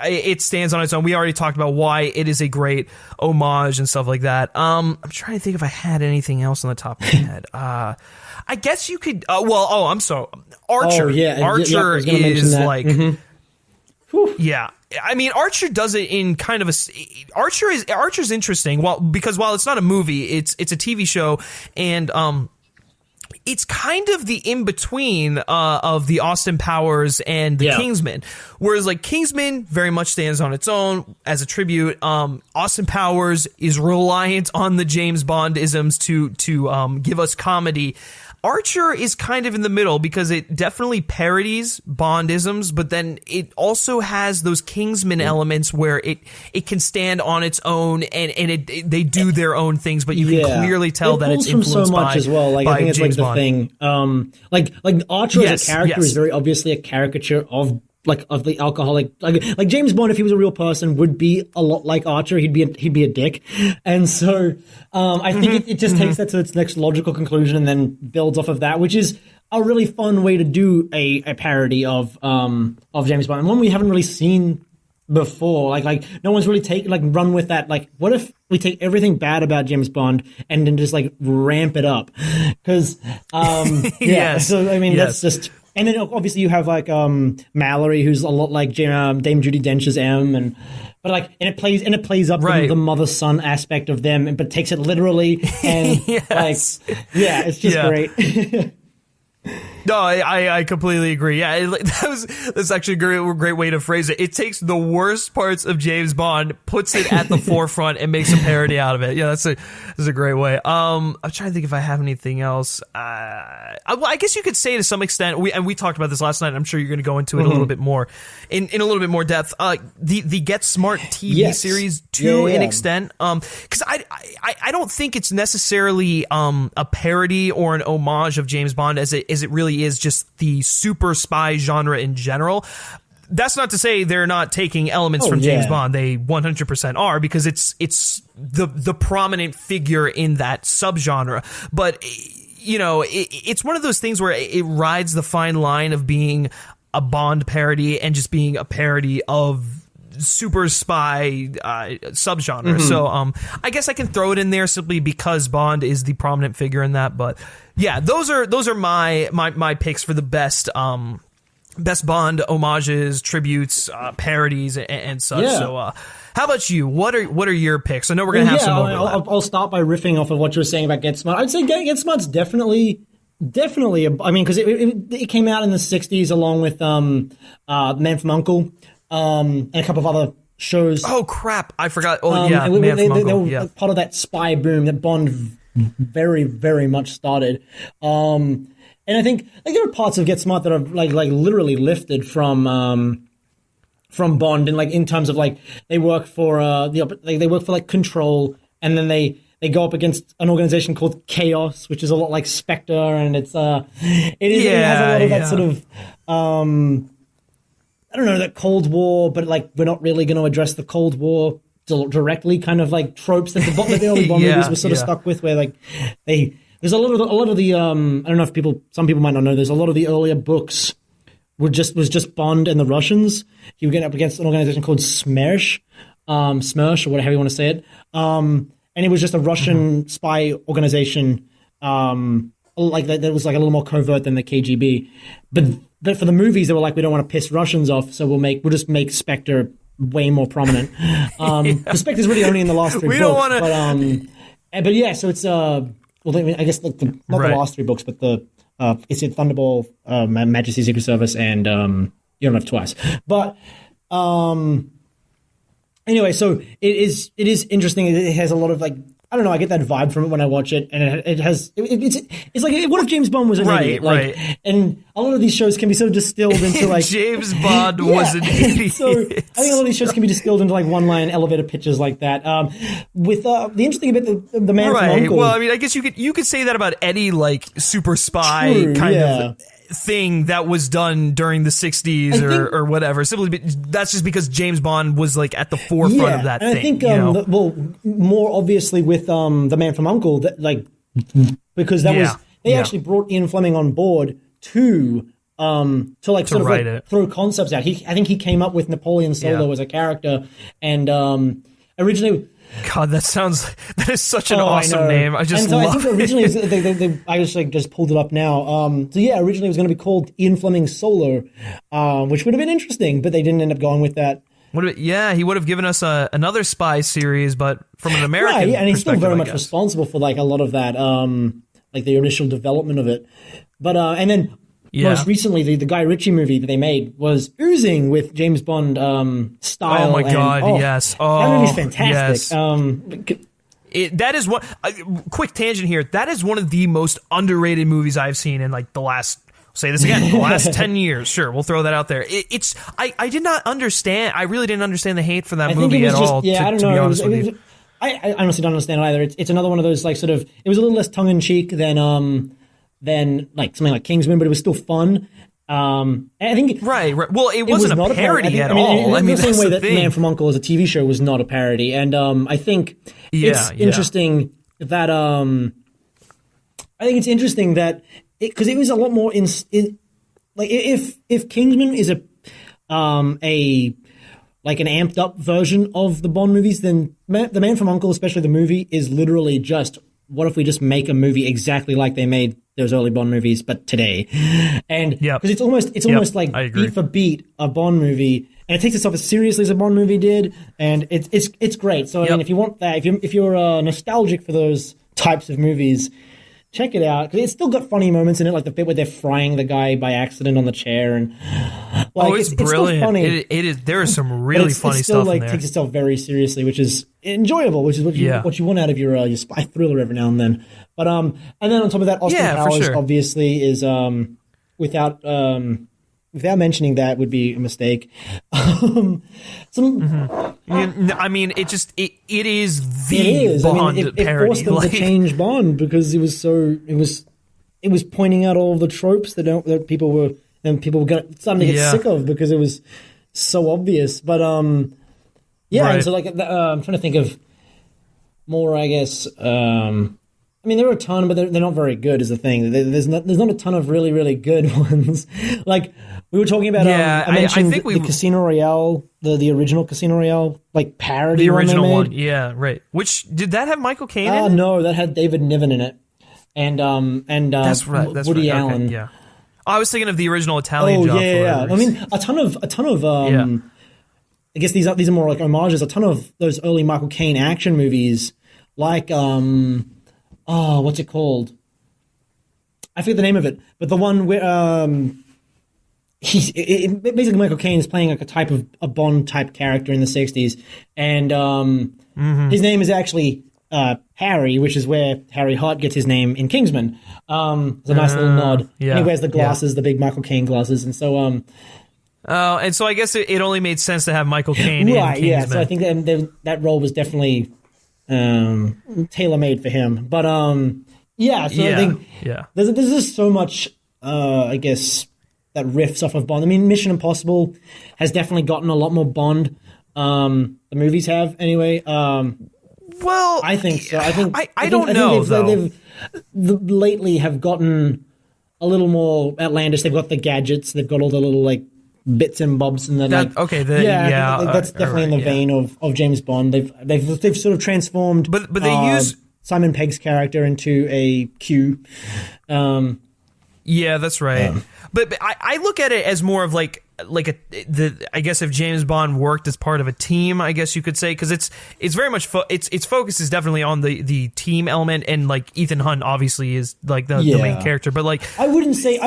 It stands on its own. We already talked about why it is a great homage and stuff like that. I'm trying to think if I had anything else on the top of my head. I guess you could. I'm sorry. Archer. Oh, yeah. Archer is like. Yeah. I mean, Archer does it in kind of a. Archer's interesting. Because while it's not a movie, it's a TV show, and it's kind of the in between of the Austin Powers and the Kingsman. Whereas like Kingsman very much stands on its own as a tribute. Austin Powers is reliant on the James Bond isms to give us comedy. Archer is kind of in the middle because it definitely parodies Bondisms, but then it also has those Kingsman elements where it can stand on its own and they do their own things, but you can clearly tell that it's influenced from so much as well. Like I think it's James like the Bond. thing. Like Archer as a character is very obviously a caricature of the alcoholic, like James Bond, if he was a real person, would be a lot like Archer. He'd be a dick, and so I think it just takes that to its next logical conclusion and then builds off of that, which is a really fun way to do a parody of James Bond, and one we haven't really seen before. Like no one's really run with that. Like, what if we take everything bad about James Bond and then just like ramp it up? Because so I mean that's just. And then obviously you have like Mallory, who's a lot like Dame Judi Dench's M, but it plays up the mother-son aspect of them, but takes it literally and it's just great. No, I completely agree. Yeah, that's actually a great way to phrase it. It takes the worst parts of James Bond, puts it at the forefront, and makes a parody out of it. Yeah, that's a great way. I'm trying to think if I have anything else. I guess you could say to some extent, we talked about this last night. I'm sure you're going to go into it a little bit more, in a little bit more depth. The Get Smart TV series to an extent, because I don't think it's necessarily a parody or an homage of James Bond as it really is just the super spy genre in general. That's not to say they're not taking elements from James Bond. They 100% are, because it's the prominent figure in that subgenre. But it's one of those things where it rides the fine line of being a Bond parody and just being a parody of super spy subgenre. So I guess I can throw it in there simply because Bond is the prominent figure in that. But yeah, those are my picks for the best Bond homages, tributes, parodies, and such. Yeah. So how about you? What are your picks? I know we're gonna have some overlap. I'll start by riffing off of what you were saying about Get Smart. I'd say Get Smart's definitely. I mean, because it came out in the '60s along with Man from U.N.C.L.E. And a couple of other shows. Oh crap! I forgot. Oh yeah, Man from U.N.C.L.E. They were part of that spy boom that Bond very, very much started. And I think there are parts of Get Smart that are like literally lifted from Bond, and in terms of they work for they work for Control, and then they go up against an organization called Chaos, which is a lot like Spectre, and it has a lot of that sort of I don't know, that Cold War, but we're not really going to address the Cold War directly, kind of tropes that the early Bond movies were sort of stuck with, where there's a lot of the I don't know if some people might not know, there's a lot of the earlier books was just Bond and the Russians. He would get up against an organization called SMERSH, or whatever you want to say it, and it was just a Russian spy organization, that was a little more covert than the KGB, but for the movies they were we don't want to piss Russians off, so we'll just make Spectre way more prominent. The Spectre's really only in the last three books. Don't want to. But yeah, so it's I guess not the last three books, but it's in Thunderball, Majesty's Secret Service, and You Don't Have Twice. But anyway, so it is interesting. It has a lot of I don't know. I get that vibe from it when I watch it, and it's like, what if James Bond was an idiot? Like, right. And a lot of these shows can be sort of distilled into like James Bond was an idiot. So I think a lot of these shows can be distilled into like one-line elevator pitches like that. With the interesting bit, the Man from U.N.C.L.E. Well, I mean, I guess you could say that about any like super spy kind of thing that was done during the 60s or whatever. Simply, that's just because James Bond was like at the forefront of that thing. I think, more obviously with the Man from U.N.C.L.E., that, like, because that was they actually brought Ian Fleming on board to throw concepts out. I think he came up with Napoleon Solo as a character, and originally. God, that is such an awesome name. I just love I think originally I just pulled it up now. Originally it was going to be called Ian Fleming Solo, which would have been interesting, but they didn't end up going with that. He would have given us another spy series, but from an American and he's still very much responsible for like a lot of that, like the initial development of it. But and then most recently, the Guy Ritchie movie that they made was oozing with James Bond style. Oh my God! Yes. Oh, that movie's fantastic. Yes. That is what. Quick tangent here. That is one of the most underrated movies I've seen in like the last. Say this again. The last 10 years. Sure, we'll throw that out there. I did not understand. I really didn't understand the hate for that movie at all. Yeah, I don't know. To be honest with you. I honestly don't understand it either. It's another one of those like sort of. It was a little less tongue in cheek than like something like Kingsman, but it was still fun. I think right. Well, it wasn't a parody at all. I mean, the same way that Man from U.N.C.L.E. as a TV show was not a parody, and I think it's interesting that because it was a lot more like if Kingsman is a like an amped up version of the Bond movies, then the Man from U.N.C.L.E., especially the movie, is literally just. What if we just make a movie exactly like they made those early Bond movies, but today? And because it's almost like beat for beat a Bond movie, and it takes itself as seriously as a Bond movie did, and it's great. So I mean, if you want that, if you're nostalgic for those types of movies, check it out because it's still got funny moments in it, like the bit where they're frying the guy by accident on the chair, and it's brilliant. It's funny. It is. There is some really funny stuff in there. Takes itself very seriously, which is enjoyable, which is what you want out of your spy thriller every now and then. But and then on top of that, Austin Powers obviously is without mentioning that would be a mistake. I mean, it is the Bond parody. It forced them to change Bond because it was pointing out all the tropes that people were starting to get sick of because it was so obvious. But and so like I'm trying to think of more, I guess. I mean, there are a ton, but they're not very good. Is the thing. There's not a ton of really, really good ones. Like we were talking about. I mentioned the Casino Royale, the original Casino Royale, like parody. The original one, yeah, right. Which did that have Michael Caine in it? No, that had David Niven in it, and that's right. That's Woody right. Allen. Okay, yeah. I was thinking of the original Italian Job. Yeah. I mean, a ton of. I guess these are more like homages. A ton of those early Michael Caine action movies, like what's it called? I forget the name of it, but the one where basically Michael Caine is playing like a Bond type character in the 60s, and his name is actually Harry, which is where Harry Hart gets his name in Kingsman. It's a nice little nod. And he wears the glasses, the big Michael Caine glasses, and so and so I guess it only made sense to have Michael Caine in Kingsman. Yeah. So I think that role was definitely tailor-made for him. But I think there's just so much I guess that riffs off of Bond. I mean, Mission Impossible has definitely gotten a lot more Bond. The movies have anyway. Well, I think so. I don't know. They've lately have gotten a little more outlandish. They've got the gadgets. They've got all the little like bits and bobs, and that's definitely in the vein of James Bond. They've sort of transformed, but they use Simon Pegg's character into a Q. Yeah, that's right. But I look at it as more of I guess if James Bond worked as part of a team, I guess you could say, because it's very much its focus is definitely on the team element, and like Ethan Hunt obviously is like the main character, but like I wouldn't say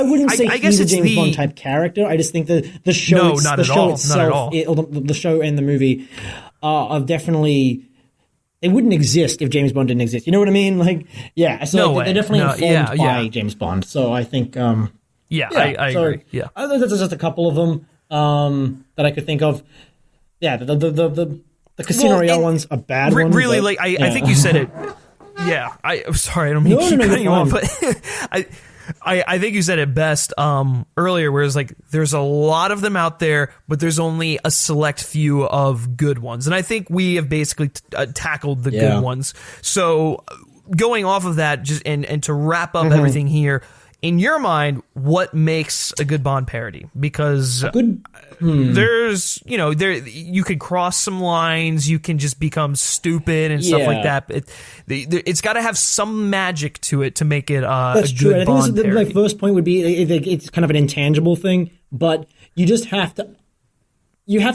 he's a James Bond type character. I just think the show itself, the show and the movie are definitely they wouldn't exist if James Bond didn't exist. You know what I mean? Like, yeah. So no they're definitely informed by James Bond. So I think, I agree. Yeah, there's just a couple of them that I could think of. Yeah, the Casino Royale one's a bad one. Really, but, I think you said it. Yeah, I'm sorry, I don't mean to keep cutting you off, but I think you said it best earlier, where it's like there's a lot of them out there, but there's only a select few of good ones. And I think we have basically tackled the good ones. So going off of that, just and to wrap up everything here, in your mind, what makes a good Bond parody? Because there's, you could cross some lines, you can just become stupid and stuff like that. It's got to have some magic to it to make it a good Bond parody. My first point would be it's kind of an intangible thing, but you just have to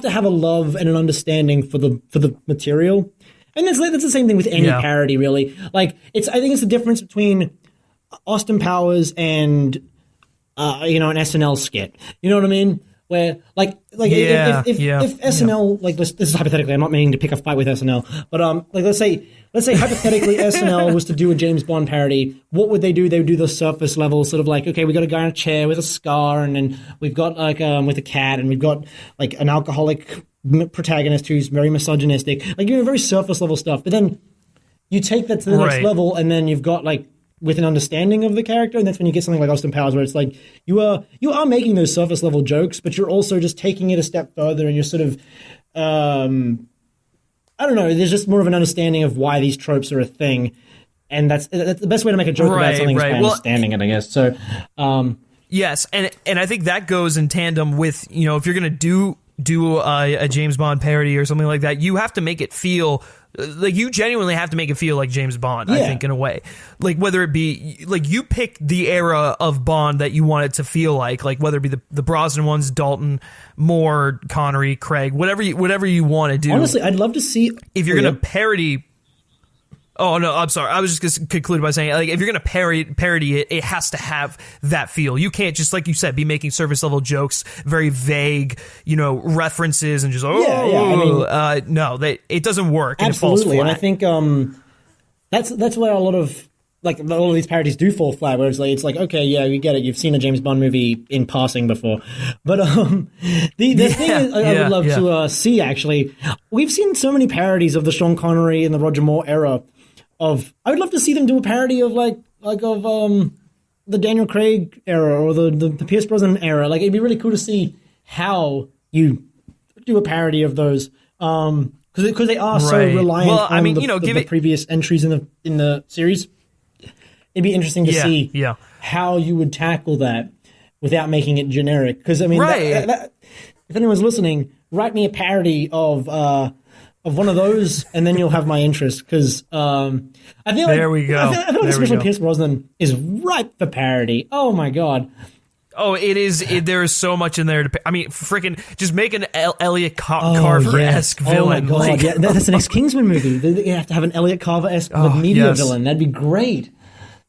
have a love and an understanding for the material, and that's the same thing with any parody, really. Like I think it's the difference between Austin Powers and an SNL skit. You know what I mean? Where if SNL this is hypothetically, I'm not meaning to pick a fight with SNL, but let's say hypothetically SNL was to do a James Bond parody, what would they do? They would do the surface level sort of like, okay, we got a guy on a chair with a scar, and then we've got with a cat, and we've got like an alcoholic protagonist who's very misogynistic, like very surface level stuff. But then you take that to the next level, and then you've got with an understanding of the character, and that's when you get something like Austin Powers, where it's like you are making those surface level jokes, but you're also just taking it a step further, and you're sort of I don't know, there's just more of an understanding of why these tropes are a thing, and that's the best way to make a joke about something is by understanding it, I guess. So yes, and I think that goes in tandem with, if you're gonna do a James Bond parody or something like that, you have to make it feel like you genuinely have to make it feel like James Bond, I think, in a way. Like, whether it be, like, you pick the era of Bond that you want it to feel like whether it be the Brosnan ones, Dalton, Moore, Connery, Craig, whatever you want to do. Honestly, I'd love to see... If you're going to parody... Oh, no, I'm sorry. I was just going to conclude by saying, if you're going to parody it, it has to have that feel. You can't just, like you said, be making surface level jokes, very vague, references, and just, it doesn't work. Absolutely, and I think that's where a lot of these parodies do fall flat, where it's like, okay, yeah, you get it. You've seen a James Bond movie in passing before. But the thing I would love to see, actually, we've seen so many parodies of the Sean Connery and the Roger Moore era. I would love to see them do a parody of the Daniel Craig era or the Pierce Brosnan era. Like, it'd be really cool to see how you do a parody of those, because they are so reliant on the previous entries in the series. It'd be interesting to see how you would tackle that without making it generic. Because if anyone's listening, write me a parody of one of those, and then you'll have my interest. Because I feel there we go. I feel like especially Pierce Brosnan is ripe for parody. Oh my god. Oh, it is. There is so much in there. Freaking just make an Elliot Carver-esque villain. Oh my god, that's the next Kingsman movie. You have to have an Elliot Carver-esque media villain. That'd be great.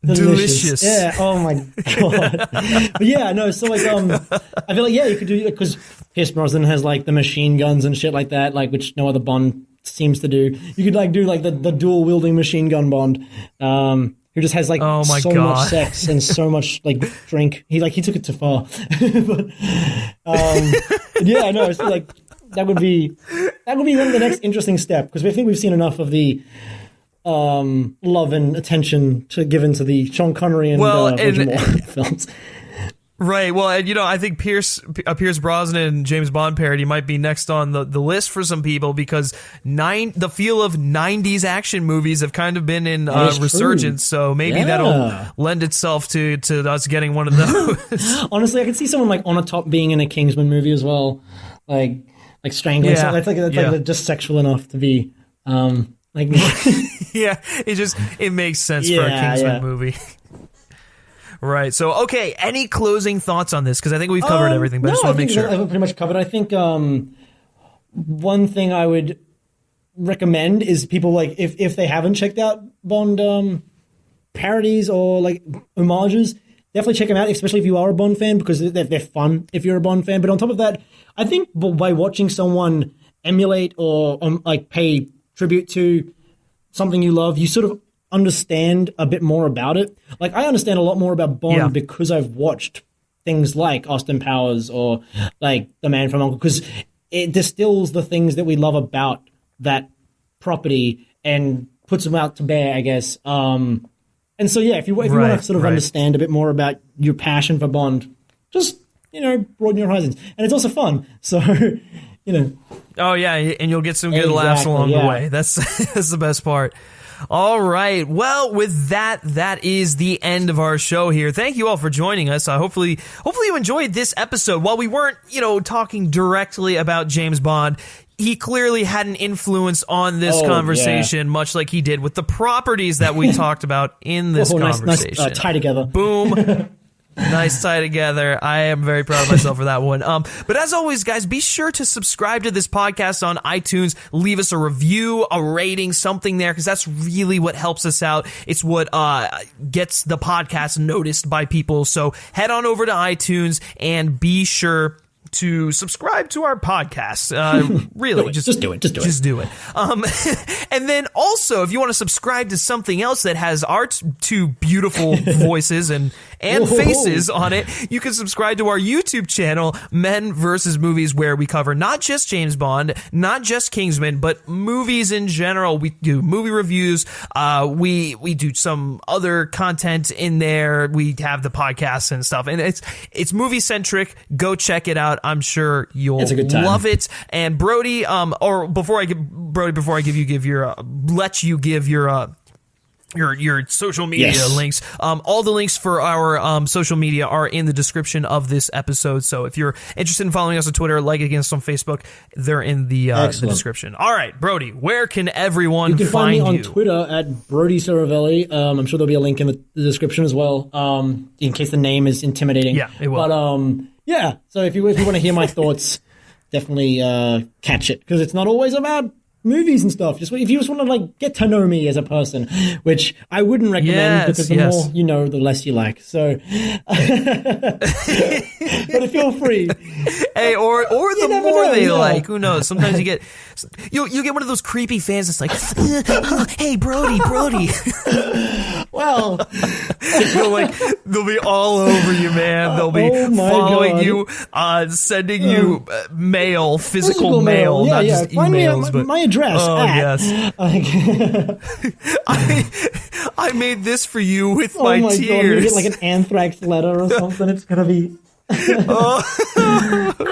Delicious. Yeah. Oh my god. But yeah, no. So I feel like you could do, because Pierce Brosnan has the machine guns and shit like that, which no other Bond seems to do. You could do the dual wielding machine gun Bond, who just has much sex and so much drink. He took it too far. But yeah, no. I feel like that would be the next interesting step, because I think we've seen enough of the love and attention given to the Sean Connery and Roger Moore films. Right. Well, and I think Pierce Brosnan and James Bond parody might be next on the list for some people, because the feel of 90s action movies have kind of been in resurgence. True. So maybe that'll lend itself to us getting one of those. Honestly, I could see someone On a Top being in a Kingsman movie as well, like strangling. Yeah. That's just sexual enough to be. It makes sense for a Kingsman movie. Right. So, okay, any closing thoughts on this? Because I think we've covered everything, but I just want to make sure. I've pretty much covered. I think one thing I would recommend is people, if they haven't checked out Bond parodies or homages, definitely check them out, especially if you are a Bond fan, because they're fun if you're a Bond fan. But on top of that, I think by watching someone emulate or pay tribute to something you love, you sort of understand a bit more about it. Like, I understand a lot more about Bond because I've watched things like Austin Powers or like The Man from U.N.C.L.E., because it distills the things that we love about that property and puts them out to bear, I guess. And so, yeah, if you want to sort of understand a bit more about your passion for Bond, just, broaden your horizons. And it's also fun. So, Oh, yeah, and you'll get some good laughs along the way. That's the best part. All right. Well, with that is the end of our show here. Thank you all for joining us. Hopefully you enjoyed this episode. While we weren't, talking directly about James Bond, he clearly had an influence on this conversation, much like he did with the properties that we talked about in this conversation. Nice tie together. Boom. Nice tie together. I am very proud of myself for that one. But as always, guys, be sure to subscribe to this podcast on iTunes. Leave us a review, a rating, something there, because that's really what helps us out. It's what gets the podcast noticed by people. So head on over to iTunes and be sure to subscribe to our podcast. Really, just do it. Just do it. And then also, if you want to subscribe to something else that has our two beautiful voices and faces on it, you can subscribe to our YouTube channel, Men vs. Movies, where we cover not just James Bond, not just Kingsman, but movies in general. We do movie reviews. We do some other content in there. We have the podcasts and stuff, and it's movie centric. Go check it out. I'm sure you'll love it. And Brody, before I give your social media links. All the links for our social media are in the description of this episode. So if you're interested in following us on Twitter, liking us on Facebook, they're in the description. All right, Brody, where can everyone find you? You can find me on Twitter at Brody Saravelli. I'm sure there'll be a link in the description as well, in case the name is intimidating. Yeah, it will. But so if you want to hear my thoughts, definitely catch it, because it's not always about movies and stuff. Just if you just want to get to know me as a person, which I wouldn't recommend, because the more you know, the less you like. So, but feel free. Hey, or the more they like. Who knows? Sometimes you get one of those creepy fans that's like, "Hey, Brody." Well, they'll be all over you, man. They'll be following you, sending you mail, physical mail, not just emails. But my address. Yes. I made this for you with my tears. God, you get an anthrax letter or something. It's gonna be.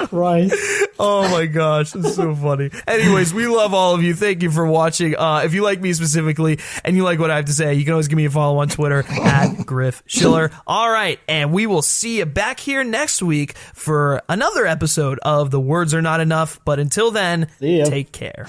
Christ. Oh my gosh, it's so funny. Anyways, we love all of you. Thank you for watching. If you like me specifically and you like what I have to say, you can always give me a follow on Twitter at Griff Schiller. All right, and we will see you back here next week for another episode of The Words Are Not Enough. But until then, take care.